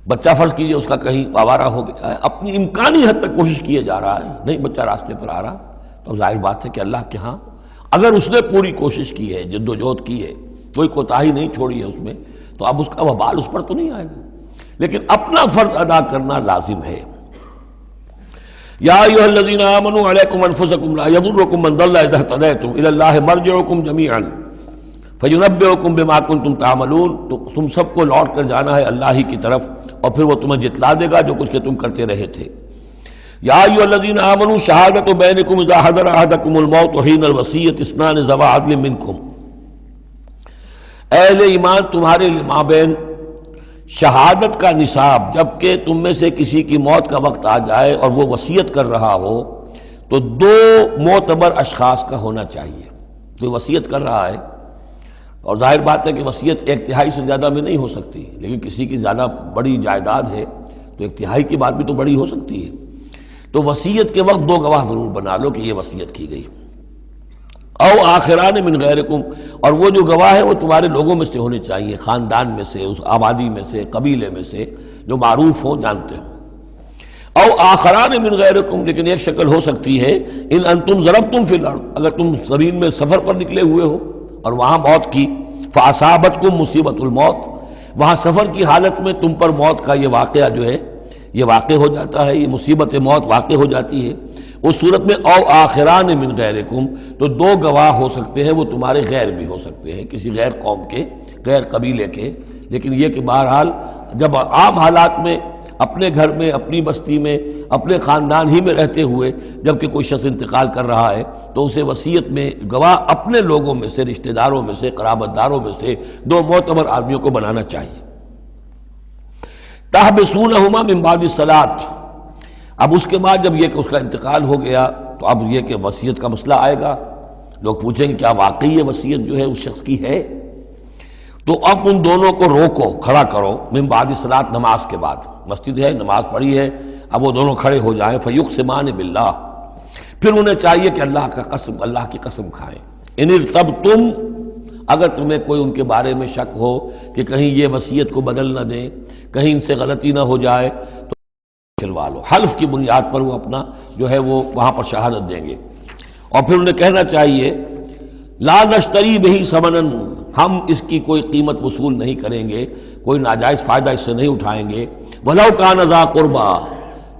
بچہ فرض کیجئے اس کا کہیں آوارہ ہو گیا ہے، اپنی امکانی حد تک کوشش کیے جا رہا ہے، نہیں بچہ راستے پر آ رہا، تو ظاہر بات ہے کہ اللہ کے ہاں اگر اس نے پوری کوشش کی ہے، جد و جہد کی ہے، کوئی کوتاہی نہیں چھوڑی ہے اس میں، تو اب اس کا وبال اس پر تو نہیں آئے گا. لیکن اپنا فرض ادا کرنا لازم ہے. یا ایھا الذین آمنوا علیکم انفسکم لا یضرکم من ضل اذا اہتدیتم الی اللہ مرجعکم جمیعا فینبئکم بما کنتم تعملون. تو تم سب کو لوٹ کر جانا ہے اللہ ہی کی طرف اور پھر وہ تمہیں جتلا دے گا جو کچھ کہ تم کرتے رہے تھے. یا ایھا الذین آمنوا شہادۃ بینکم اذا حضر احدکم الموت حین الوصیۃ اثنان ذوی عدل منکم. اہل ایمان تمہارے مابین شہادت کا نصاب، جبکہ تم میں سے کسی کی موت کا وقت آ جائے اور وہ وصیت کر رہا ہو تو دو معتبر اشخاص کا ہونا چاہیے. کوئی وصیت کر رہا ہے اور ظاہر بات ہے کہ وصیت ایک تہائی سے زیادہ میں نہیں ہو سکتی، لیکن کسی کی زیادہ بڑی جائیداد ہے تو ایک تہائی کی بات بھی تو بڑی ہو سکتی ہے. تو وصیت کے وقت دو گواہ ضرور بنا لو کہ یہ وصیت کی گئی. او آخران من غیرکم، اور وہ جو گواہ ہیں وہ تمہارے لوگوں میں سے ہونے چاہیے، خاندان میں سے، اس آبادی میں سے، قبیلے میں سے، جو معروف ہوں، جانتے ہوں. او آخران من غیرکم، لیکن ایک شکل ہو سکتی ہے ان انتم ضربتم فی الارض، اگر تم زمین میں سفر پر نکلے ہوئے ہو اور وہاں موت کی، فاصابتکم مصیبت الموت، وہاں سفر کی حالت میں تم پر موت کا یہ واقعہ جو ہے یہ واقع ہو جاتا ہے، یہ مصیبت موت واقع ہو جاتی ہے. اس صورت میں او آخران من غیرکم، تو دو گواہ ہو سکتے ہیں، وہ تمہارے غیر بھی ہو سکتے ہیں، کسی غیر قوم کے، غیر قبیلے کے. لیکن یہ کہ بہرحال جب عام حالات میں اپنے گھر میں، اپنی بستی میں، اپنے خاندان ہی میں رہتے ہوئے جبکہ کوئی شخص انتقال کر رہا ہے تو اسے وصیت میں گواہ اپنے لوگوں میں سے، رشتہ داروں میں سے، قرابت داروں میں سے دو معتبر آدمیوں کو بنانا چاہیے. تحبسونہما من بعد الصلاۃ، اب اس کے بعد جب یہ کہ اس کا انتقال ہو گیا تو اب یہ کہ وصیت کا مسئلہ آئے گا. لوگ پوچھیں گے کیا واقعی یہ وصیت جو ہے اس شخص کی ہے؟ تو اب ان دونوں کو روکو، کھڑا کرو، من بعد الصلاۃ، نماز کے بعد. مسجد ہے، نماز پڑھی ہے، اب وہ دونوں کھڑے ہو جائیں. فیقسمان باللہ، پھر انہیں چاہیے کہ اللہ کی قسم کھائیں. ان ارتبتم، اگر تمہیں کوئی ان کے بارے میں شک ہو کہ کہیں یہ وصیت کو بدل نہ دیں، کہیں ان سے غلطی نہ ہو جائے، تو کھلوا لو. حلف کی بنیاد پر وہ اپنا جو ہے وہ وہاں پر شہادت دیں گے. اور پھر انہیں کہنا چاہیے لا نشتری بہ ثمنا، ہم اس کی کوئی قیمت وصول نہیں کریں گے، کوئی ناجائز فائدہ اس سے نہیں اٹھائیں گے. ولو کان ذا قربا،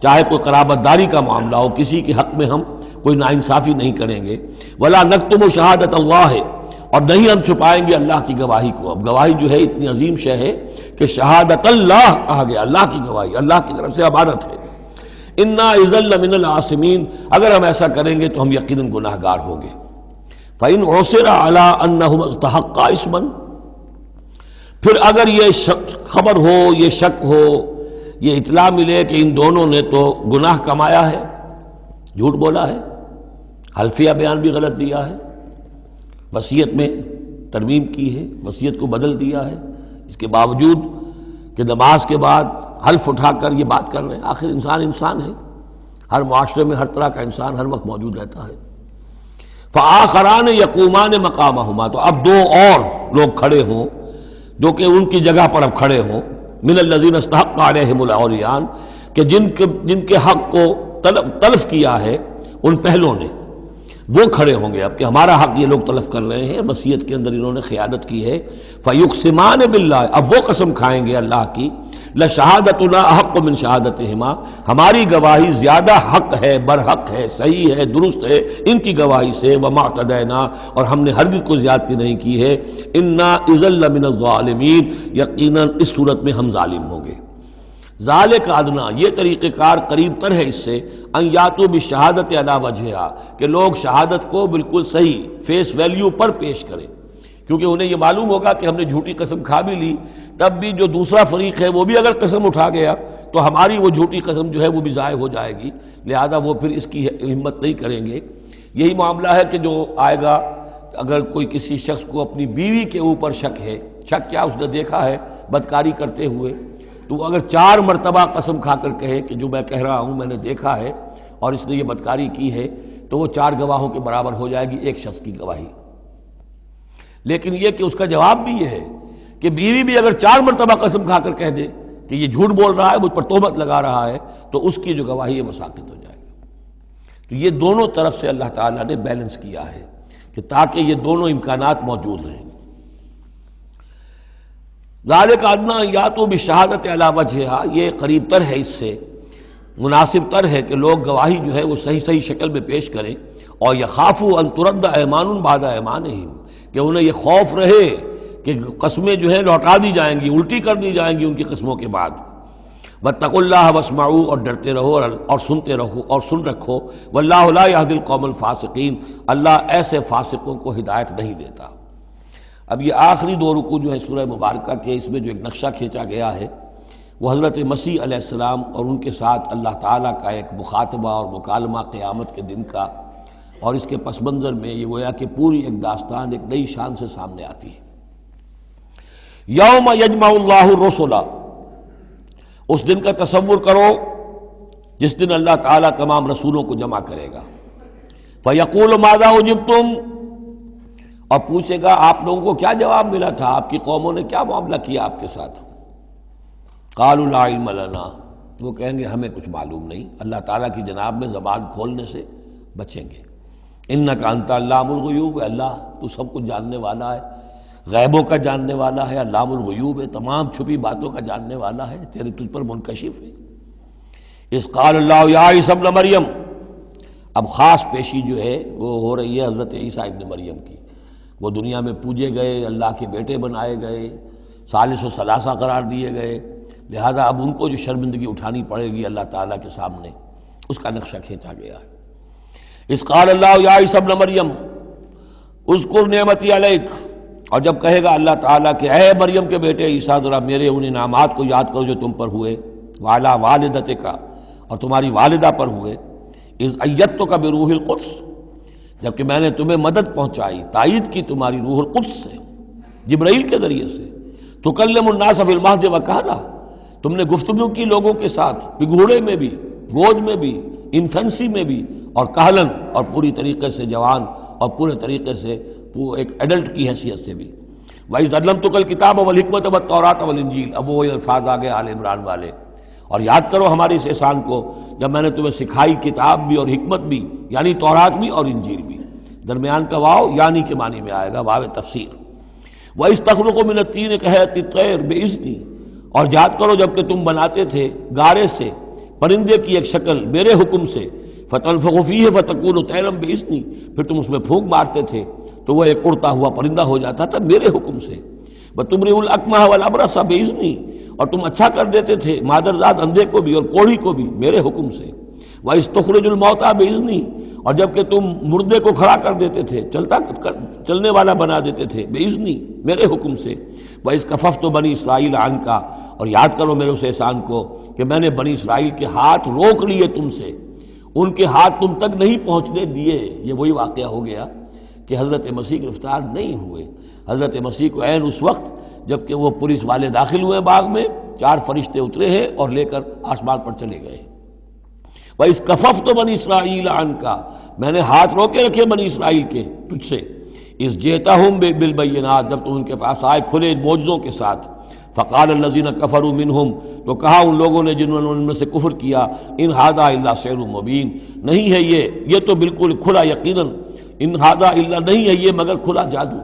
چاہے کوئی قرابت داری کا معاملہ ہو، کسی کے حق میں ہم کوئی ناانصافی نہیں کریں گے. ولا نکتم شہادت اللہ، اور نہیں ہم چھپائیں گے اللہ کی گواہی کو. اب گواہی جو ہے اتنی عظیم شے ہے کہ شہادت اللہ کہا گیا، اللہ کی گواہی، اللہ کی طرف سے امانت ہے. انا اذا لمن العاصمین، اگر ہم ایسا کریں گے تو ہم یقیناً گناہ گار ہوں گے. فإن عثر على انہم استحقا اسما، پھر اگر یہ خبر ہو، یہ شک ہو، یہ اطلاع ملے کہ ان دونوں نے تو گناہ کمایا ہے، جھوٹ بولا ہے، حلفیہ بیان بھی غلط دیا ہے، وصیت میں ترمیم کی ہے، وصیت کو بدل دیا ہے، اس کے باوجود کہ نماز کے بعد حلف اٹھا کر یہ بات کر رہے ہیں. آخر انسان ہے، ہر معاشرے میں ہر طرح کا انسان ہر وقت موجود رہتا ہے. فآخران یقومان مقامہما، تو اب دو اور لوگ کھڑے ہوں جو کہ ان کی جگہ پر اب کھڑے ہوں. من الذین استحق علیہم العریان، کہ جن کے حق کو تلف کیا ہے ان پہلوں نے. وہ کھڑے ہوں گے اب کہ ہمارا حق یہ لوگ تلف کر رہے ہیں، وصیت کے اندر انہوں نے خیانت کی ہے۔ فیقسمان باللہ، اب وہ قسم کھائیں گے اللہ کی، لشہادتنا احق من شہادتہما، ہماری گواہی زیادہ حق ہے، برحق ہے، صحیح ہے، درست ہے ان کی گواہی سے، وما اعتدینا، اور ہم نے ہرگز کوئی زیادتی نہیں کی ہے، انا اذا لمن الظالمین، یقیناً اس صورت میں ہم ظالم ہوں گے۔ ذالک ادنا، یہ طریقہ کار قریب تر ہے اس سے، ان یاتوا بالشہادۃ علی وجہہا، کہ لوگ شہادت کو بالکل صحیح فیس ویلیو پر پیش کریں، کیونکہ انہیں یہ معلوم ہوگا کہ ہم نے جھوٹی قسم کھا بھی لی، تب بھی جو دوسرا فریق ہے وہ بھی اگر قسم اٹھا گیا تو ہماری وہ جھوٹی قسم جو ہے وہ بھی ضائع ہو جائے گی، لہذا وہ پھر اس کی ہمت نہیں کریں گے۔ یہی معاملہ ہے کہ جو آئے گا، اگر کوئی کسی شخص کو اپنی بیوی کے اوپر شک ہے، شک کیا اس نے دیکھا ہے بدکاری کرتے ہوئے، تو وہ اگر 4 مرتبہ قسم کھا کر کہے کہ جو میں کہہ رہا ہوں میں نے دیکھا ہے اور اس نے یہ بدکاری کی ہے، تو وہ 4 گواہوں کے برابر ہو جائے گی ایک شخص کی گواہی۔ لیکن یہ کہ اس کا جواب بھی یہ ہے کہ بیوی بھی اگر 4 مرتبہ قسم کھا کر کہہ دے کہ یہ جھوٹ بول رہا ہے، مجھ پر تہمت لگا رہا ہے، تو اس کی جو گواہی ہے وہ ساقط ہو جائے گی۔ تو یہ دونوں طرف سے اللہ تعالیٰ نے بیلنس کیا ہے کہ تاکہ یہ دونوں امکانات موجود رہیں۔ ذالک ادنیٰ ان یاتوا بالشہادۃ علی وجہہا، یہ قریب تر ہے، اس سے مناسب تر ہے کہ لوگ گواہی جو ہے وہ صحیح شکل میں پیش کریں، اور یخافوا ان ترد ایمان بعد ایمانہم، کہ انہیں یہ خوف رہے کہ قسمیں جو ہیں لوٹا دی جائیں گی، الٹی کر دی جائیں گی ان کی قسموں کے بعد۔ واتقوا اللہ واسمعوا، اور ڈرتے رہو اور سنتے رہو اور سن رکھو، واللہ لا یہدی القوم الفاسقین، اللہ ایسے فاسقوں کو ہدایت نہیں دیتا۔ اب یہ آخری 2 رکوع جو ہے سورہ مبارکہ کے، اس میں جو ایک نقشہ کھینچا گیا ہے وہ حضرت مسیح علیہ السلام اور ان کے ساتھ اللہ تعالیٰ کا ایک مخاطبہ اور مکالمہ قیامت کے دن کا، اور اس کے پس منظر میں یہ گویا کہ پوری ایک داستان ایک نئی شان سے سامنے آتی ہے۔ یوم یجمع اللہ الرسل، اس دن کا تصور کرو جس دن اللہ تعالیٰ تمام رسولوں کو جمع کرے گا۔ فیقول ماذا اجبتم، اور پوچھے گا آپ لوگوں کو کیا جواب ملا تھا، آپ کی قوموں نے کیا معاملہ کیا آپ کے ساتھ۔ قالوا لا علم لنا، وہ کہیں گے ہمیں کچھ معلوم نہیں، اللہ تعالیٰ کی جناب میں زبان کھولنے سے بچیں گے۔ انک انت علام الغیوب، اللہ تو سب کچھ جاننے والا ہے، غیبوں کا جاننے والا ہے، علام الغیوب ہے، تمام چھپی باتوں کا جاننے والا ہے، تیرے تجھ پر منکشف ہے۔ اذ قال اللہ یا عیسی ابن مریم، اب خاص پیشی جو ہے وہ ہو رہی ہے حضرت عیسیٰ ابن مریم کی، وہ دنیا میں پوجے گئے، اللہ کے بیٹے بنائے گئے، ثالث و ثلاثہ قرار دیے گئے، لہذا اب ان کو جو شرمندگی اٹھانی پڑے گی اللہ تعالیٰ کے سامنے، اس کا نقشہ کھینچا گیا ہے۔ اذ قال اللہ یا عیسی ابن مریم اذکر نعمتی علیک، اور جب کہے گا اللہ تعالیٰ کہ اے مریم کے بیٹے عیسیٰ ذرا میرے ان انعامات کو یاد کرو جو تم پر ہوئے، وعلی والدتک، اور تمہاری والدہ پر ہوئے، اذ ایدتک بروح القدس، جبکہ میں نے تمہیں مدد پہنچائی، تائید کی تمہاری روح القدس سے، جبرائیل کے ذریعے سے، تکلم الناس فی المہد وکہلا، تم نے گفتگو کی لوگوں کے ساتھ، بگھوڑے میں بھی، گود میں بھی، انفینسی میں بھی، اور کہلن، اور پوری طریقے سے جوان اور پورے طریقے سے وہ ایک ایڈلٹ کی حیثیت سے بھی۔ وَإِذْ عَلَّمْتُكَ الْكِتَابَ وَالْحِكْمَةَ وَالتَّوْرَاةَ وَالْإِنْجِيلَ، اب وہ الفاظ آگے آل عمران والے، اور یاد کرو ہمارے اس احسان کو جب میں نے تمہیں سکھائی کتاب بھی اور حکمت بھی، یعنی تورات بھی اور انجیل بھی، درمیان کا واو یعنی کے معنی میں آئے گا، واو تفسیر۔ وَإِذْ تَخْلُقُ مِنَ الطِّينِ كَهَيْئَةِ الطَّيْرِ بِإِذْنِي، اور یاد کرو جب کہ تم بناتے تھے گارے سے پرندے کی ایک شکل میرے حکم سے، فَتَنفُخُ فِيهِ فَتَكُونُ طَيْرًا بِإِذْنِي، پھر تم اس میں پھونک مارتے تھے تو وہ ایک اڑتا ہوا پرندہ ہو جاتا تھا میرے حکم سے۔ وَتُبْرِئُ الْأَكْمَحَ وَالْأَبْرَصَ بِإِذْنِي، اور تم اچھا کر دیتے تھے مادرزاد اندھے کو بھی اور کوڑھی کو بھی میرے حکم سے۔ وَإِذْ تُخْرِجُ الْمَوْتَىٰ بِإِذْنِي، اور جب کہ تم مردے کو کھڑا کر دیتے تھے، چلنے والا بنا دیتے تھے، بِإِذْنِي، میرے حکم سے۔ وَإِذْ كَفَفْتُ بَنِي إِسْرَائِيلَ عَنْكَ، اور یاد کرو میرے اس احسان کو کہ میں نے بنی اسرائیل کے ہاتھ روک لیے تم سے، ان کے ہاتھ تم تک نہیں پہنچنے دیے۔ یہ وہی واقعہ ہو گیا کہ حضرت مسیح گرفتار نہیں ہوئے، حضرت مسیح کو عین اس وقت جب کہ وہ پولیس والے داخل ہوئے باغ میں، 4 فرشتے اترے ہیں اور لے کر آسمان پر چلے گئے۔ وَإِذْ كَفَفْتُ بَنِي إِسْرَائِيلَ عَنْكَ، میں نے ہاتھ روکے رکھے بنی اسرائیل کے تجھ سے۔ اِذْ جِئْتَهُم بِالْبَيِّنَاتِ، جب تم ان کے پاس آئے کھلے معجزوں کے ساتھ۔ فقال الذين كفروا منهم، تو کہا ان لوگوں نے جنہوں نے ان میں سے کفر کیا، ان هذا الا سحر مبین، نہیں ہے یہ تو بالکل کھلا یقیناً ان ھذا الا نہیں ہے یہ مگر کھلا جادو۔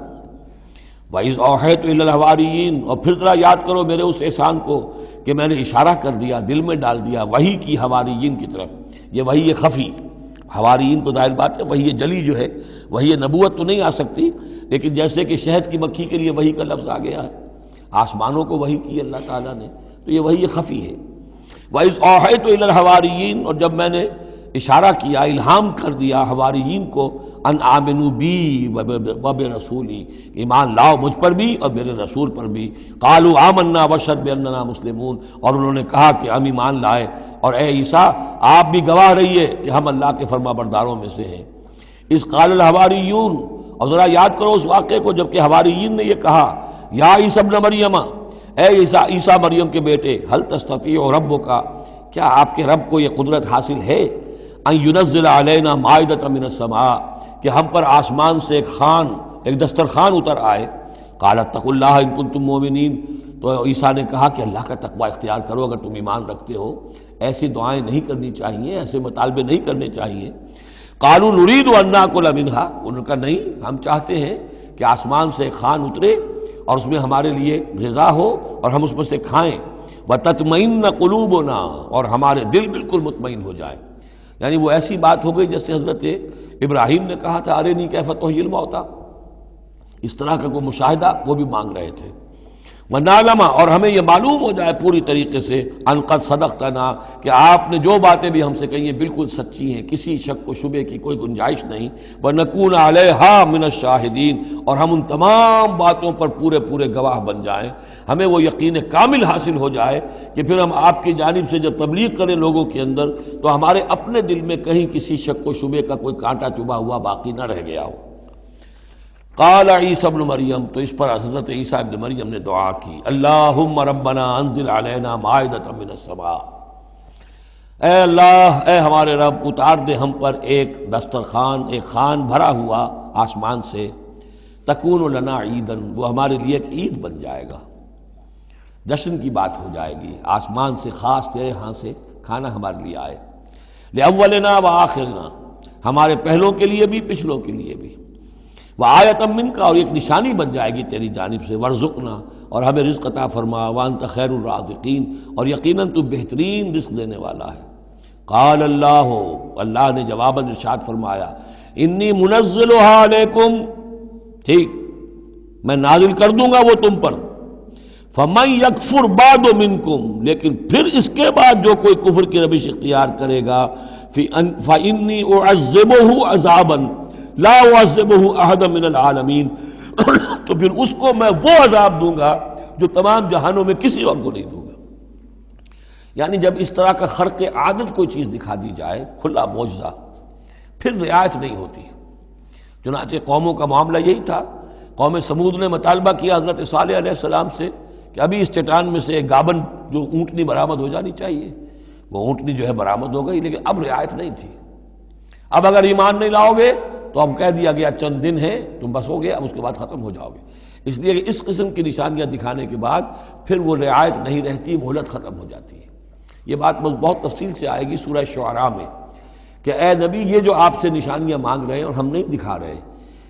وَإِذْ أَوْحَيْتُ إِلَى الْحَوَارِيِّينَ، اور پھر ذرا یاد کرو میرے اس احسان کو کہ میں نے اشارہ کر دیا، دل میں ڈال دیا وحی کی حواریین کی طرف۔ یہ وحی خفی، حواریین کو ظاہر بات ہے وحی جلی جو ہے، وحی نبوت تو نہیں آ سکتی، لیکن جیسے کہ شہد کی مکھی کے لیے وحی کا لفظ آ گیا ہے، آسمانوں کو وحی کی اللہ تعالیٰ نے، تو یہ وحی خفی ہے۔ وَإِذْ أَوْحَيْتُ إِلَى الْحَوَارِيِّينَ، اور جب میں نے اشارہ کیا، الہام کر دیا حواریین کو، ان آمنوا بی وبرسولی، ایمان لاؤ مجھ پر بھی اور میرے رسول پر بھی۔ قالوا آمنا واشہد باننا مسلمون، اور انہوں نے کہا کہ ہم ایمان لائے اور اے عیسیٰ آپ بھی گواہ رہیے کہ ہم اللہ کے فرما برداروں میں سے ہیں۔ اذ قال الحواریون، اور ذرا یاد کرو اس واقعے کو جب کہ حواریین نے یہ کہا، یا عیسیٰ ابن مریم، اے عیسیٰ مریم کے بیٹے، حل تستطیع ربک، کیا آپ کے رب کو یہ قدرت حاصل ہے، ان ینزل علینا مائدۃ من السماء، کہ ہم پر آسمان سے ایک دسترخوان اتر آئے۔ قال اتقوا اللہ ان کنتم مؤمنین، تو عیسیٰ نے کہا کہ اللہ کا تقوی اختیار کرو اگر تم ایمان رکھتے ہو، ایسی دعائیں نہیں کرنی چاہیے، ایسے مطالبے نہیں کرنے چاہیے۔ قالوا نرید ان ناکل منہا، انہوں نے کہا نہیں، ہم چاہتے ہیں کہ آسمان سے ایک خوان اترے اور اس میں ہمارے لیے غذا ہو اور ہم اس میں سے کھائیں۔ وتطمئن قلوبنا، اور ہمارے دل بالکل مطمئن ہو جائے۔ یعنی وہ ایسی بات ہو گئی جیسے حضرت ابراہیم نے کہا تھا ارنی کیف تحیی الموتیٰ، اس طرح کا کوئی مشاہدہ وہ بھی مانگ رہے تھے۔ وَنَعْلَمَ، اور ہمیں یہ معلوم ہو جائے پوری طریقے سے، ان قد صدقتنا، کہ آپ نے جو باتیں بھی ہم سے کہی ہیں بالکل سچی ہیں، کسی شک و شبے کی کوئی گنجائش نہیں۔ وَنَكُونَ عَلَيْهَا مِنَ الشَّاهِدِينَ، اور ہم ان تمام باتوں پر پورے گواہ بن جائیں، ہمیں وہ یقین کامل حاصل ہو جائے کہ پھر ہم آپ کی جانب سے جب تبلیغ کریں لوگوں کے اندر تو ہمارے اپنے دل میں کہیں کسی شک و شبے کا کوئی کانٹا چبھا ہوا باقی نہ رہ گیا ہو۔ قال عیسیٰ ابن مریم، تو اس پر حضرت عیسیٰ ابن مریم نے دعا کی، اللہم ربنا انزل علینا مائدۃ من السماء، اے اللہ، اے ہمارے رب اتار دے ہم پر ایک دسترخوان، ایک خوان بھرا ہوا آسمان سے، تکون لنا عیدن، وہ ہمارے لیے ایک عید بن جائے گا، جشن کی بات ہو جائے گی، آسمان سے خاص تیرے ہاں سے کھانا ہمارے لیے آئے، لأولنا وآخرنا، ہمارے پہلوں کے لیے بھی پچھلوں کے لیے بھی، وآیۃ منک، اور ایک نشانی بن جائے گی تیری جانب سے، وارزقنا، اور ہمیں رزق عطا فرما، وانت خیر الرازقین، اور یقیناً تو بہترین رزق دینے والا ہے۔ قال اللہ نے جواباً ارشاد فرمایا، انی منزلها علیکم، ٹھیک میں نازل کر دوں گا وہ تم پر، فمن یکفر بعد منکم، لیکن پھر اس کے بعد جو کوئی کفر کی روش اختیار کرے گا، فانی اعذبہ عذابا لا اعذبہ احد من العالمین، تو پھر اس کو میں وہ عذاب دوں گا جو تمام جہانوں میں کسی اور کو نہیں دوں گا۔ یعنی جب اس طرح کا خرق عادت کوئی چیز دکھا دی جائے، کھلا معجزہ، پھر رعایت نہیں ہوتی۔ چنانچہ قوموں کا معاملہ یہی تھا، قوم سمود نے مطالبہ کیا حضرت صالح علیہ السلام سے کہ ابھی اس چٹان میں سے ایک گابن جو اونٹنی برآمد ہو جانی چاہیے، وہ اونٹنی جو ہے برآمد ہو گئی، لیکن اب رعایت نہیں تھی۔ اب اگر ایمان نہیں لاؤ گے تو اب کہہ دیا گیا چند دن ہے تم بس ہو گئے، اب اس کے بعد ختم ہو جاؤ گے، اس لیے کہ اس قسم کی نشانیاں دکھانے کے بعد پھر وہ رعایت نہیں رہتی، مہلت ختم ہو جاتی ہے۔ یہ بات بہت تفصیل سے آئے گی سورہ شعراء میں کہ اے نبی یہ جو آپ سے نشانیاں مانگ رہے ہیں اور ہم نہیں دکھا رہے،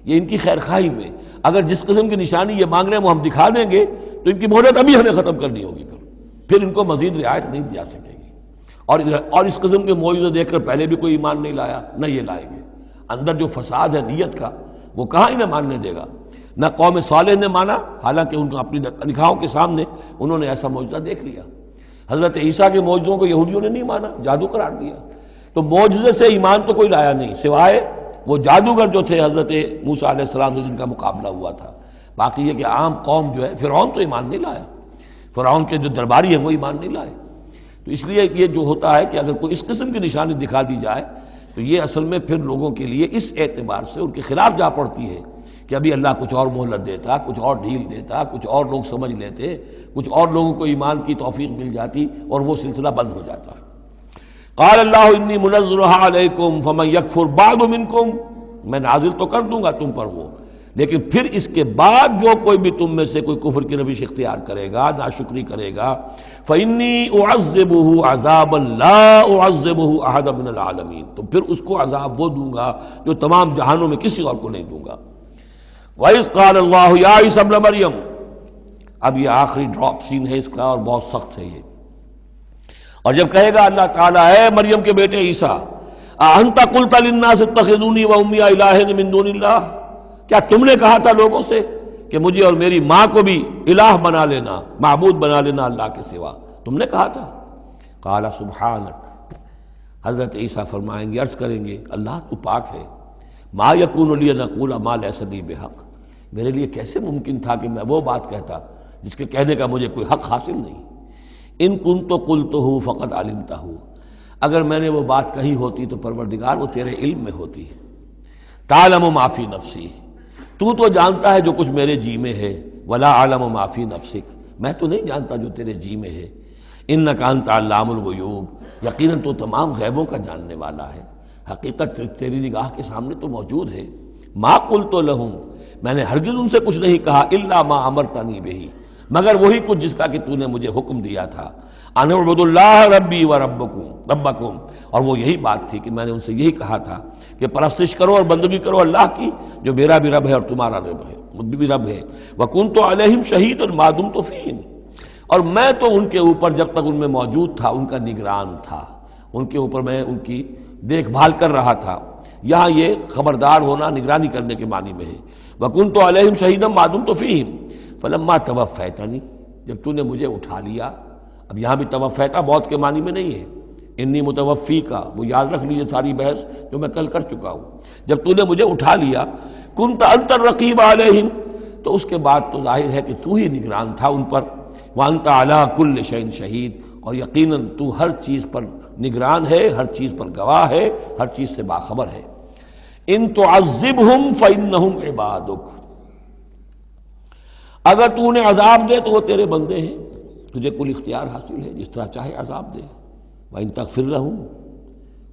یہ ان کی خیر خواہی میں، اگر جس قسم کی نشانی یہ مانگ رہے ہیں وہ ہم دکھا دیں گے تو ان کی مہلت ابھی ہمیں ختم کرنی ہوگی، پھر ان کو مزید رعایت نہیں دی جا سکے گی۔ اور اس قسم کے معجزے دیکھ کر پہلے بھی کوئی ایمان نہیں لایا، نہ یہ لائیں گے۔ اندر جو فساد ہے نیت کا وہ کہاں انہیں ماننے دے گا۔ نہ قوم صالح نے مانا، حالانکہ ان کو اپنی نگاہوں کے سامنے انہوں نے ایسا معجزہ دیکھ لیا۔ حضرت عیسیٰ کے معجزوں کو یہودیوں نے نہیں مانا، جادو قرار دیا۔ تو معجزے سے ایمان تو کوئی لایا نہیں سوائے وہ جادوگر جو تھے حضرت موسیٰ علیہ السلام سے جن کا مقابلہ ہوا تھا۔ باقی یہ کہ عام قوم جو ہے، فرعون تو ایمان نہیں لایا، فرعون کے جو درباری ہیں وہ ایمان نہیں لائے۔ تو اس لیے یہ جو ہوتا ہے کہ اگر کوئی اس قسم کی نشانی دکھا دی جائے تو یہ اصل میں پھر لوگوں کے لیے اس اعتبار سے ان کے خلاف جا پڑتی ہے کہ ابھی اللہ کچھ اور مہلت دیتا، کچھ اور ڈھیل دیتا، کچھ اور لوگ سمجھ لیتے، کچھ اور لوگوں کو ایمان کی توفیق مل جاتی اور وہ سلسلہ بند ہو جاتا ہے۔ قال اللہ انی منزلها علیکم فمن یکفر بعد منکم، میں نازل تو کر دوں گا تم پر وہ، لیکن پھر اس کے بعد جو کوئی بھی تم میں سے کوئی کفر کی روش اختیار کرے گا، ناشکری کرے گا، فَإِنِّي أُعَذِّبُهُ عَذَابًا لَا أُعَذِّبُهُ أَحَدًا مِنَ الْعَالَمِينَ، تو پھر اس کو عذاب وہ دوں گا جو تمام جہانوں میں کسی اور کو نہیں دوں گا۔ وَإِذْ قَالَ اللَّهُ يَا عِيسَى ابْنَ مَرْيَمَ، اب یہ آخری ڈراپ سین ہے اس کا اور بہت سخت ہے یہ، اور جب کہے گا اللہ تعالیٰ اے مریم کے بیٹے عیسیٰ، أَأَنْتَ قُلْتَ لِلنَّاسِ اتَّخِذُونِي وَأُمِّيَ إِلَٰهَيْنِ مِن دُونِ اللَّهِ، کیا تم نے کہا تھا لوگوں سے کہ مجھے اور میری ماں کو بھی الہ بنا لینا، معبود بنا لینا اللہ کے سوا، تم نے کہا تھا؟ قال سبحانک، حضرت عیسیٰ فرمائیں گے، عرض کریں گے اللہ تو پاک ہے، ما یکون لی ان اقول ما لیس لی بحق، میرے لیے کیسے ممکن تھا کہ میں وہ بات کہتا جس کے کہنے کا مجھے کوئی حق حاصل نہیں۔ ان کنت قلتہ فقد علمتہ، اگر میں نے وہ بات کہی ہوتی تو پروردگار وہ تیرے علم میں ہوتی۔ تعلم ما فی نفسی، تو جانتا ہے جو کچھ میرے جی میں ہے، ولا اعلم ما فی نفسک، میں تو نہیں جانتا جو تیرے جی میں ہے، انک انت علام الغیوب، یقیناً تو تمام غیبوں کا جاننے والا ہے، حقیقت تیری نگاہ کے سامنے تو موجود ہے۔ ما قلت لہم، میں نے ہرگز ان سے کچھ نہیں کہا، الا ما امرتنی بہ، مگر وہی کچھ جس کا کہ تو نے مجھے حکم دیا تھا، ان اعبدوا اللہ ربی و ربکم، اور وہ یہی بات تھی کہ میں نے ان سے یہی کہا تھا کہ پرستش کرو اور بندگی کرو اللہ کی جو میرا بھی رب ہے اور تمہارا رب ہے، مجھ بھی رب ہے، وکنت علیہم شہیدا ما دمت فیہم، اور میں تو ان کے اوپر جب تک ان میں موجود تھا ان کا نگران تھا، ان کے اوپر میں ان کی دیکھ بھال کر رہا تھا۔ یہاں یہ خبردار ہونا نگرانی کرنے کے معنی میں ہے، وکنت علیہم شہیدا ما دمت فیہم فلما توفیتنی، جب تو نے مجھے اٹھا لیا، اب یہاں بھی توفیتا موت کے معنی میں نہیں ہے، انی متوفی کا، وہ یاد رکھ لیجیے ساری بحث جو میں کل کر چکا ہوں، جب تو نے مجھے اٹھا لیا، کنت انت الرقیب علیہم، تو اس کے بعد تو ظاہر ہے کہ تو ہی نگران تھا ان پر، وانت علی کل شیء شہید، اور یقیناً تو ہر چیز پر نگران ہے، ہر چیز پر گواہ ہے، ہر چیز سے باخبر ہے۔ ان تعذبہم فانہم عبادک، اگر تو انہیں عذاب دے تو وہ تیرے بندے ہیں، تجھے کل اختیار حاصل ہے، جس طرح چاہے عذاب دے۔ وَإِن تَغْفِرْ لَهُمْ،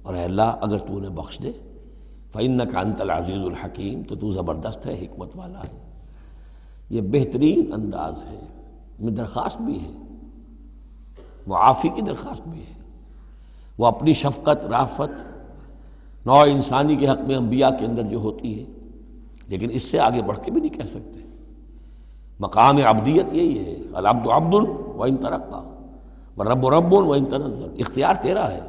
اور اے اللہ اگر تو انہیں بخش دے، فَإِنَّكَ أَنْتَ الْعَزِيزُ الْحَكِيمُ، تو تو زبردست ہے، حکمت والا ہے۔ یہ بہترین انداز ہے، میں درخواست بھی ہے، معافی کی درخواست بھی ہے، وہ اپنی شفقت رافت نوع انسانی کے حق میں انبیاء کے اندر جو ہوتی ہے، لیکن اس سے آگے بڑھ کے بھی نہیں کہہ سکتے۔ مقام عبدیت یہی ہے، العبد عبد وان ترقى والرب رب وان تنزل، اختیار تیرا ہے۔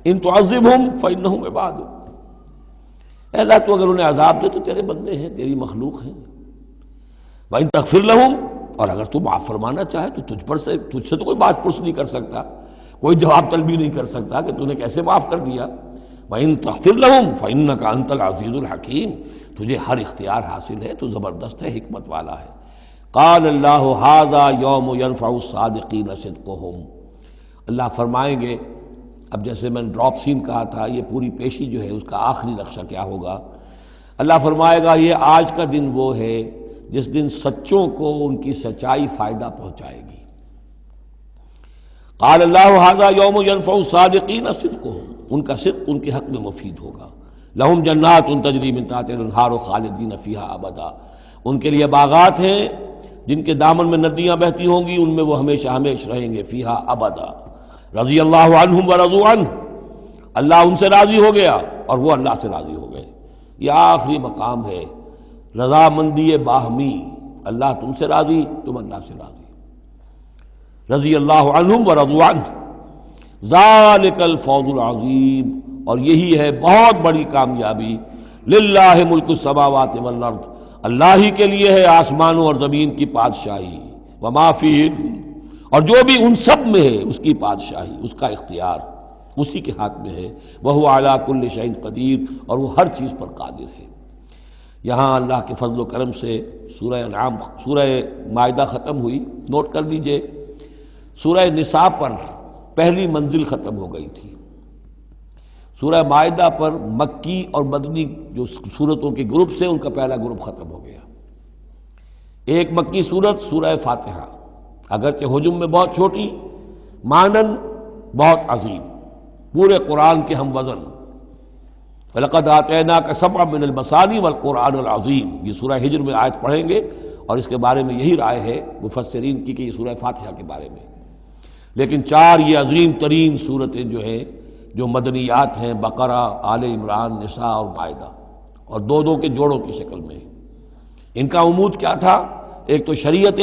ان تعذبہم فانہم عبادک، اے اللہ تو اگر انہیں عذاب دے تو تیرے بندے ہیں، تیری مخلوق ہیں۔ وان تغفر لہم، اور اگر تو معاف فرمانا چاہے تو تجھ سے تو کوئی بات پرس نہیں کر سکتا، کوئی جواب طلبی نہیں کر سکتا کہ تو نے کیسے معاف کر دیا۔ وان تغفر لہم فانک انت العزیز الحکیم، تجھے ہر اختیار حاصل ہے، تو زبردست ہے، حکمت والا ہے۔ قال اللہ ھذا یوم ینفع الصادقین صدقہم، اللہ فرمائیں گے، اب جیسے میں نے ڈراپ سین کہا تھا، یہ پوری پیشی جو ہے اس کا آخری نقشہ کیا ہوگا، اللہ فرمائے گا یہ آج کا دن وہ ہے جس دن سچوں کو ان کی سچائی فائدہ پہنچائے گی۔ قال اللہ ھذا یوم ینفع الصادقین صدقہم، ان کا صدق ان کے حق میں مفید ہوگا۔ لہم جنات تجری من تحتہا الانہار خالدین فیہا ابدا، ان کے لیے باغات ہیں جن کے دامن میں ندیاں بہتی ہوں گی، ان میں وہ ہمیشہ ہمیش رہیں گے، فیہا ابدا۔ رضی اللہ عنہم ورضوا عنہ، اللہ ان سے راضی ہو گیا اور وہ اللہ سے راضی ہو گئے۔ یہ آخری مقام ہے، رضامندی باہمی، اللہ تم سے راضی، تم اللہ سے راضی۔ رضی اللہ عنہم ورضوا عنہ، ذالک الفوز العظیم، اور یہی ہے بہت بڑی کامیابی۔ للہ ملک السماوات والارض، اللہ ہی کے لیے ہے آسمانوں اور زمین کی بادشاہی، وما فیہن، اور جو بھی ان سب میں ہے اس کی بادشاہی، اس کا اختیار اسی کے ہاتھ میں ہے، وہو علی کل شیء قدیر، اور وہ ہر چیز پر قادر ہے۔ یہاں اللہ کے فضل و کرم سے سورہ انعام، سورہ مائدہ ختم ہوئی، نوٹ کر لیجئے سورہ نساء پر پہلی منزل ختم ہو گئی تھی، سورہ مائدہ پر مکی اور مدنی جو سورتوں کے گروپ سے ان کا پہلا گروپ ختم ہو گیا۔ ایک مکی سورت سورہ فاتحہ، اگرچہ حجم میں بہت چھوٹی، مانن بہت عظیم، پورے قرآن کے ہم وزن، وَلَقَدْ آتَيْنَاكَ سَبْعًا مِنَ الْمَثَانِي وَالْقُرْآنِ الْعَظِيمِ، یہ سورہ ہجر میں آیت پڑھیں گے اور اس کے بارے میں یہی رائے ہے مفسرین کی کہ یہ سورہ فاتحہ کے بارے میں. لیکن چار یہ عظیم ترین صورتیں جو ہیں جو مدنیات ہیں، بقرہ، آل عمران، نساء اور مائدہ، اور دو دو کے جوڑوں کی شکل میں. ان کا عمود کیا تھا؟ ایک تو شریعت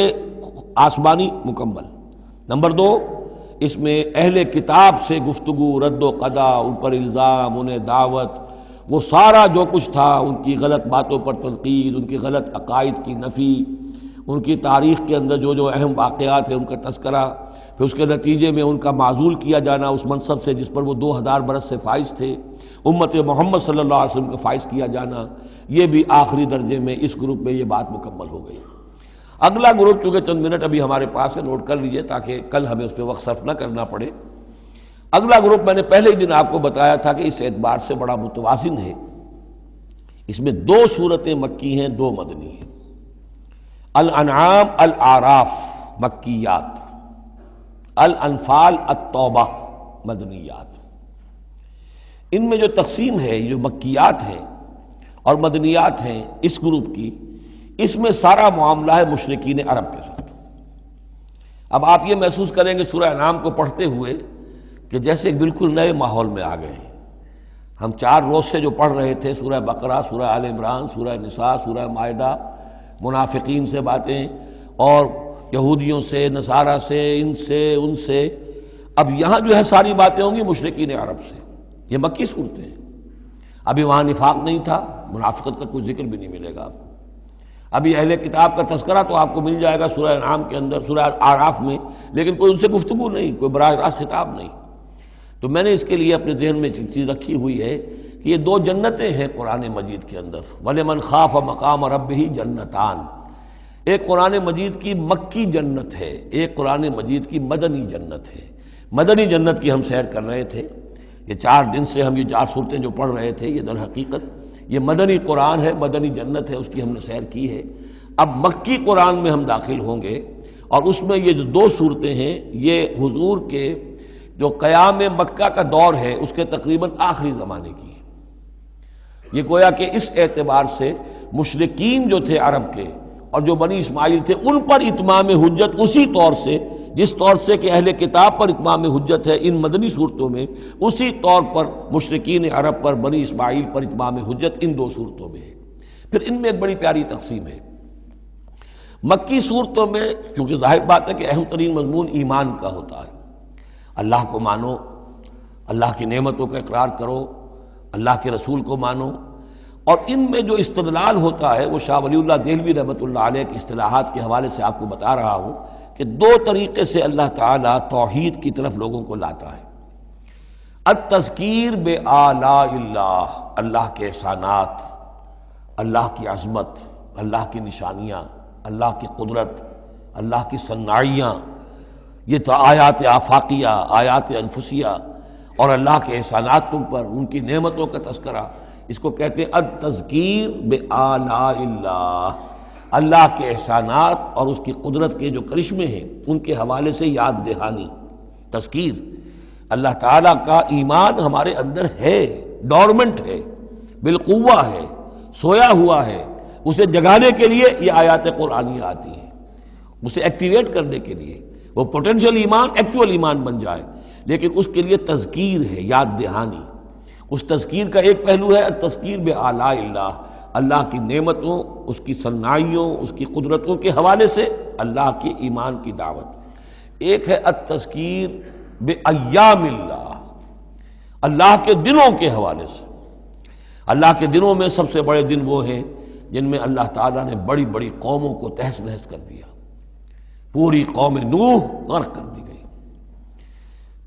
آسمانی مکمل، نمبر دو اس میں اہل کتاب سے گفتگو، رد و قضا، ان پر الزام، انہیں دعوت، وہ سارا جو کچھ تھا، ان کی غلط باتوں پر تنقید، ان کی غلط عقائد کی نفی، ان کی تاریخ کے اندر جو جو اہم واقعات ہیں ان کا تذکرہ، پھر اس کے نتیجے میں ان کا معزول کیا جانا اس منصب سے جس پر وہ 2000 برس سے فائز تھے، امت محمد صلی اللہ علیہ وسلم کا فائز کیا جانا، یہ بھی آخری درجے میں اس گروپ میں یہ بات مکمل ہو گئی. اگلا گروپ چونکہ چند منٹ ابھی ہمارے پاس ہے، نوٹ کر لیجئے تاکہ کل ہمیں اس پہ وقت صرف نہ کرنا پڑے. اگلا گروپ میں نے پہلے ہی دن آپ کو بتایا تھا کہ اس اعتبار سے بڑا متوازن ہے. اس میں 2 صورتیں مکی ہیں، 2 مدنی ہیں. الانعام الاعراف مکیات، الانفال التوبہ مدنیات. ان میں جو تقسیم ہے، جو مکیات ہیں اور مدنیات ہیں اس گروپ کی، اس میں سارا معاملہ ہے مشرکین عرب کے ساتھ. اب آپ یہ محسوس کریں گے سورہ انعام کو پڑھتے ہوئے کہ جیسے ایک بالکل نئے ماحول میں آ گئے ہیں. ہم 4 روز سے جو پڑھ رہے تھے سورہ بقرہ، سورہ آل عمران، سورہ نساء، سورہ مائدہ، منافقین سے باتیں اور یہودیوں سے، نصارہ سے، ان سے ان سے، اب یہاں جو ہے ساری باتیں ہوں گی مشرکین عرب سے. یہ مکی صورتیں ہیں. ابھی وہاں نفاق نہیں تھا، منافقت کا کوئی ذکر بھی نہیں ملے گا آپ کو. ابھی اہل کتاب کا تذکرہ تو آپ کو مل جائے گا سورہ انعام کے اندر، سورہ اعراف میں، لیکن کوئی ان سے گفتگو نہیں، کوئی براہ راست خطاب نہیں. تو میں نے اس کے لیے اپنے ذہن میں ایک چیز رکھی ہوئی ہے کہ یہ 2 جنتیں ہیں قرآن مجید کے اندر. وَلِمَنْ خَافَ مَقَامَ رَبِّهِ جنتان. ایک قرآن مجید کی مکی جنت ہے، ایک قرآن مجید کی مدنی جنت ہے. مدنی جنت کی ہم سیر کر رہے تھے. یہ 4 دن سے ہم یہ 4 صورتیں جو پڑھ رہے تھے، یہ در حقیقت یہ مدنی قرآن ہے، مدنی جنت ہے، اس کی ہم نے سیر کی ہے. اب مکی قرآن میں ہم داخل ہوں گے اور اس میں یہ جو 2 صورتیں ہیں یہ حضور کے جو قیام مکہ کا دور ہے اس کے تقریباً آخری زمانے کی ہے. یہ گویا کہ اس اعتبار سے مشرکین جو تھے عرب کے اور جو بنی اسماعیل تھے ان پر اتمام حجت اسی طور سے جس طور سے کہ اہل کتاب پر اتمام حجت ہے ان مدنی صورتوں میں، اسی طور پر مشرکین عرب پر، بنی اسماعیل پر اتمام حجت ان 2 صورتوں میں ہے. پھر ان میں ایک بڑی پیاری تقسیم ہے. مکی صورتوں میں چونکہ ظاہر بات ہے کہ اہم ترین مضمون ایمان کا ہوتا ہے. اللہ کو مانو، اللہ کی نعمتوں کا اقرار کرو، اللہ کے رسول کو مانو. اور ان میں جو استدلال ہوتا ہے وہ شاہ ولی اللہ دہلوی رحمۃ اللہ علیہ کی اصطلاحات کے حوالے سے آپ کو بتا رہا ہوں کہ 2 طریقے سے اللہ تعالیٰ توحید کی طرف لوگوں کو لاتا ہے. التذکیر بآلاء اللہ، اللہ کے احسانات، اللہ کی عظمت، اللہ کی نشانیاں، اللہ کی قدرت، اللہ کی صنائیاں، یہ تو آیات آفاقیہ، آیات انفسیہ، اور اللہ کے احسانات تم پر، ان کی نعمتوں کا تذکرہ. اس کو کہتے ہیں التذکیر بآلاء اللہ، اللہ کے احسانات اور اس کی قدرت کے جو کرشمے ہیں ان کے حوالے سے یاد دہانی، تذکیر. اللہ تعالیٰ کا ایمان ہمارے اندر ہے، ڈورمنٹ ہے، بالقوہ ہے، سویا ہوا ہے. اسے جگانے کے لیے یہ آیات قرآنیہ آتی ہیں، اسے ایکٹیویٹ کرنے کے لیے وہ پوٹینشیل ایمان ایکچوئل ایمان بن جائے. لیکن اس کے لیے تذکیر ہے، یاد دہانی. اس تذکیر کا ایک پہلو ہے التذکیر بآلاء اللہ، اللہ کی نعمتوں، اس کی صنائیوں، اس کی قدرتوں کے حوالے سے اللہ کے ایمان کی دعوت. ایک ہے التذکیر بایام اللہ، اللہ کے دنوں کے حوالے سے. اللہ کے دنوں میں سب سے بڑے دن وہ ہیں جن میں اللہ تعالیٰ نے بڑی بڑی قوموں کو تہس نہس کر دیا. پوری قوم نوح غرق کر دی گئی،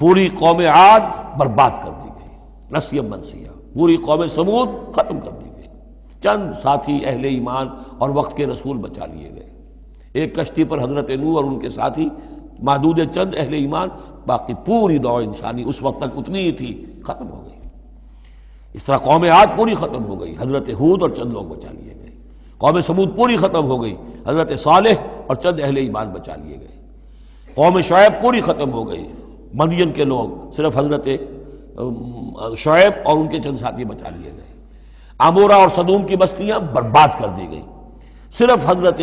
پوری قوم عاد برباد کر دی گئی، نسیا منسیا. پوری قوم سمود ختم کر دی گئی. چند ساتھی اہل ایمان اور وقت کے رسول بچا لیے گئے. ایک کشتی پر حضرت نوح اور ان کے ساتھی، محدود چند اہل ایمان، باقی پوری نوع انسانی اس وقت تک اتنی ہی تھی، ختم ہو گئی. اس طرح قوم عاد پوری ختم ہو گئی، حضرت ہود اور چند لوگ بچا لیے گئے. قوم سمود پوری ختم ہو گئی، حضرت صالح اور چند اہل ایمان بچا لیے گئے. قوم شعیب پوری ختم ہو گئی، مدین کے لوگ، صرف حضرت شعیب اور ان کے چند ساتھی بچا لیے گئے. عمورہ اور صدوم کی بستیاں برباد کر دی گئی، صرف حضرت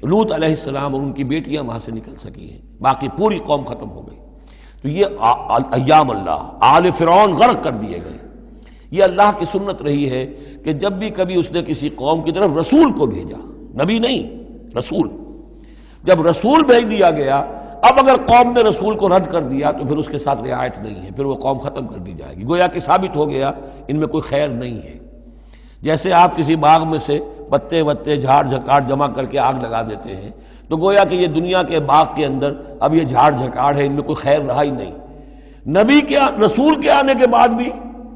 لوط علیہ السلام اور ان کی بیٹیاں وہاں سے نکل سکی ہیں، باقی پوری قوم ختم ہو گئی۔ تو یہ ایام اللہ، آل فرعون غرق کر دیے گئے۔ یہ اللہ کی سنت رہی ہے کہ جب بھی کبھی اس نے کسی قوم کی طرف رسول کو بھیجا، نبی نہیں، رسول، جب رسول بھیج دیا گیا، اب اگر قوم نے رسول کو رد کر دیا تو پھر اس کے ساتھ رعایت نہیں ہے، پھر وہ قوم ختم کر دی جائے گی، گویا کہ ثابت ہو گیا ان میں کوئی خیر نہیں ہے۔ جیسے آپ کسی باغ میں سے پتے وتے جھاڑ جھکاڑ جمع کر کے آگ لگا دیتے ہیں، تو گویا کہ یہ دنیا کے باغ کے اندر اب یہ جھاڑ جھکاڑ ہے، ان میں کوئی خیر رہا ہی نہیں۔ نبی کے رسول کے آنے کے بعد بھی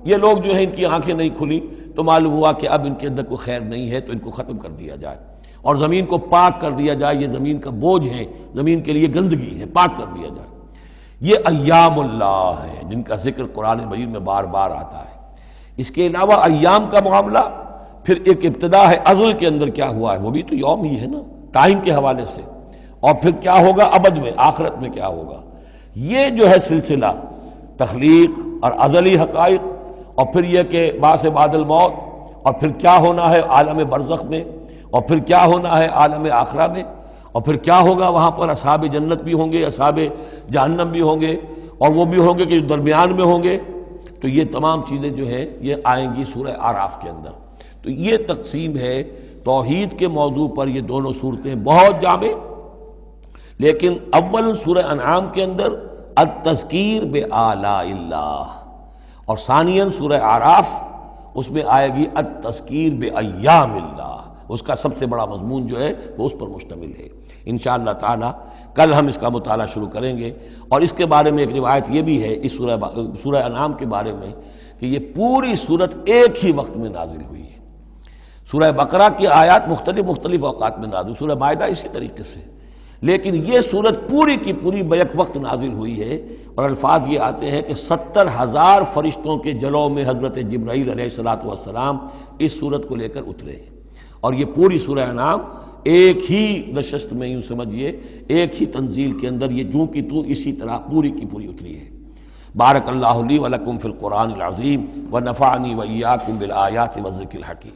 یہ لوگ جو ہیں ان کی آنکھیں نہیں کھلی تو معلوم ہوا کہ اب ان کے اندر کوئی خیر نہیں ہے، تو ان کو ختم کر دیا جائے اور زمین کو پاک کر دیا جائے، یہ زمین کا بوجھ ہے، زمین کے لیے گندگی ہے، پاک کر دیا جائے۔ یہ ایام اللہ ہے جن کا ذکر قرآن مجید میں بار بار آتا ہے۔ اس کے علاوہ ایام کا معاملہ پھر ایک ابتدا ہے، ازل کے اندر کیا ہوا ہے وہ بھی تو یوم ہی ہے نا، ٹائم کے حوالے سے، اور پھر کیا ہوگا ابد میں، آخرت میں کیا ہوگا۔ یہ جو ہے سلسلہ تخلیق اور ازلی حقائق، اور پھر یہ کہ بعث بعد الموت، اور پھر کیا ہونا ہے عالم برزخ میں، اور پھر کیا ہونا ہے عالم آخرہ میں، اور پھر کیا ہوگا وہاں پر اصحاب جنت بھی ہوں گے، اصحاب جہنم بھی ہوں گے، اور وہ بھی ہوں گے کہ جو درمیان میں ہوں گے۔ تو یہ تمام چیزیں جو ہیں یہ آئیں گی سورہ اعراف کے اندر۔ تو یہ تقسیم ہے توحید کے موضوع پر، یہ دونوں صورتیں بہت جامع، لیکن اول سورہ انعام کے اندر التذکیر بآلاء اللہ، اور ثانیاً سورہ اعراف اس میں آئے گی التذکیر بایام اللہ، اس کا سب سے بڑا مضمون جو ہے وہ اس پر مشتمل ہے۔ انشاءاللہ تعالی کل ہم اس کا مطالعہ شروع کریں گے، اور اس کے بارے میں ایک روایت یہ بھی ہے اس سورہ انعام کے بارے میں کہ یہ پوری سورت ایک ہی وقت میں نازل ہوئی ہے۔ سورہ بقرہ کی آیات مختلف اوقات میں نازل، سورہ مائدہ اسی طریقے سے، لیکن یہ سورت پوری کی پوری بیک وقت نازل ہوئی ہے، اور الفاظ یہ آتے ہیں کہ 70,000 فرشتوں کے جلوں میں حضرت جبرائیل علیہ السلام اس سورت کو لے کر اترے ہیں، اور یہ پوری سورہ انعام ایک ہی نشست میں، یوں سمجھیے ایک ہی تنزیل کے اندر یہ جوں کی تو اسی طرح پوری کی پوری اتری ہے۔ بارک اللہ لی ولکم فی القرآن العظیم ونفعنی وإیاکم بالآیات والذکر الحکیم۔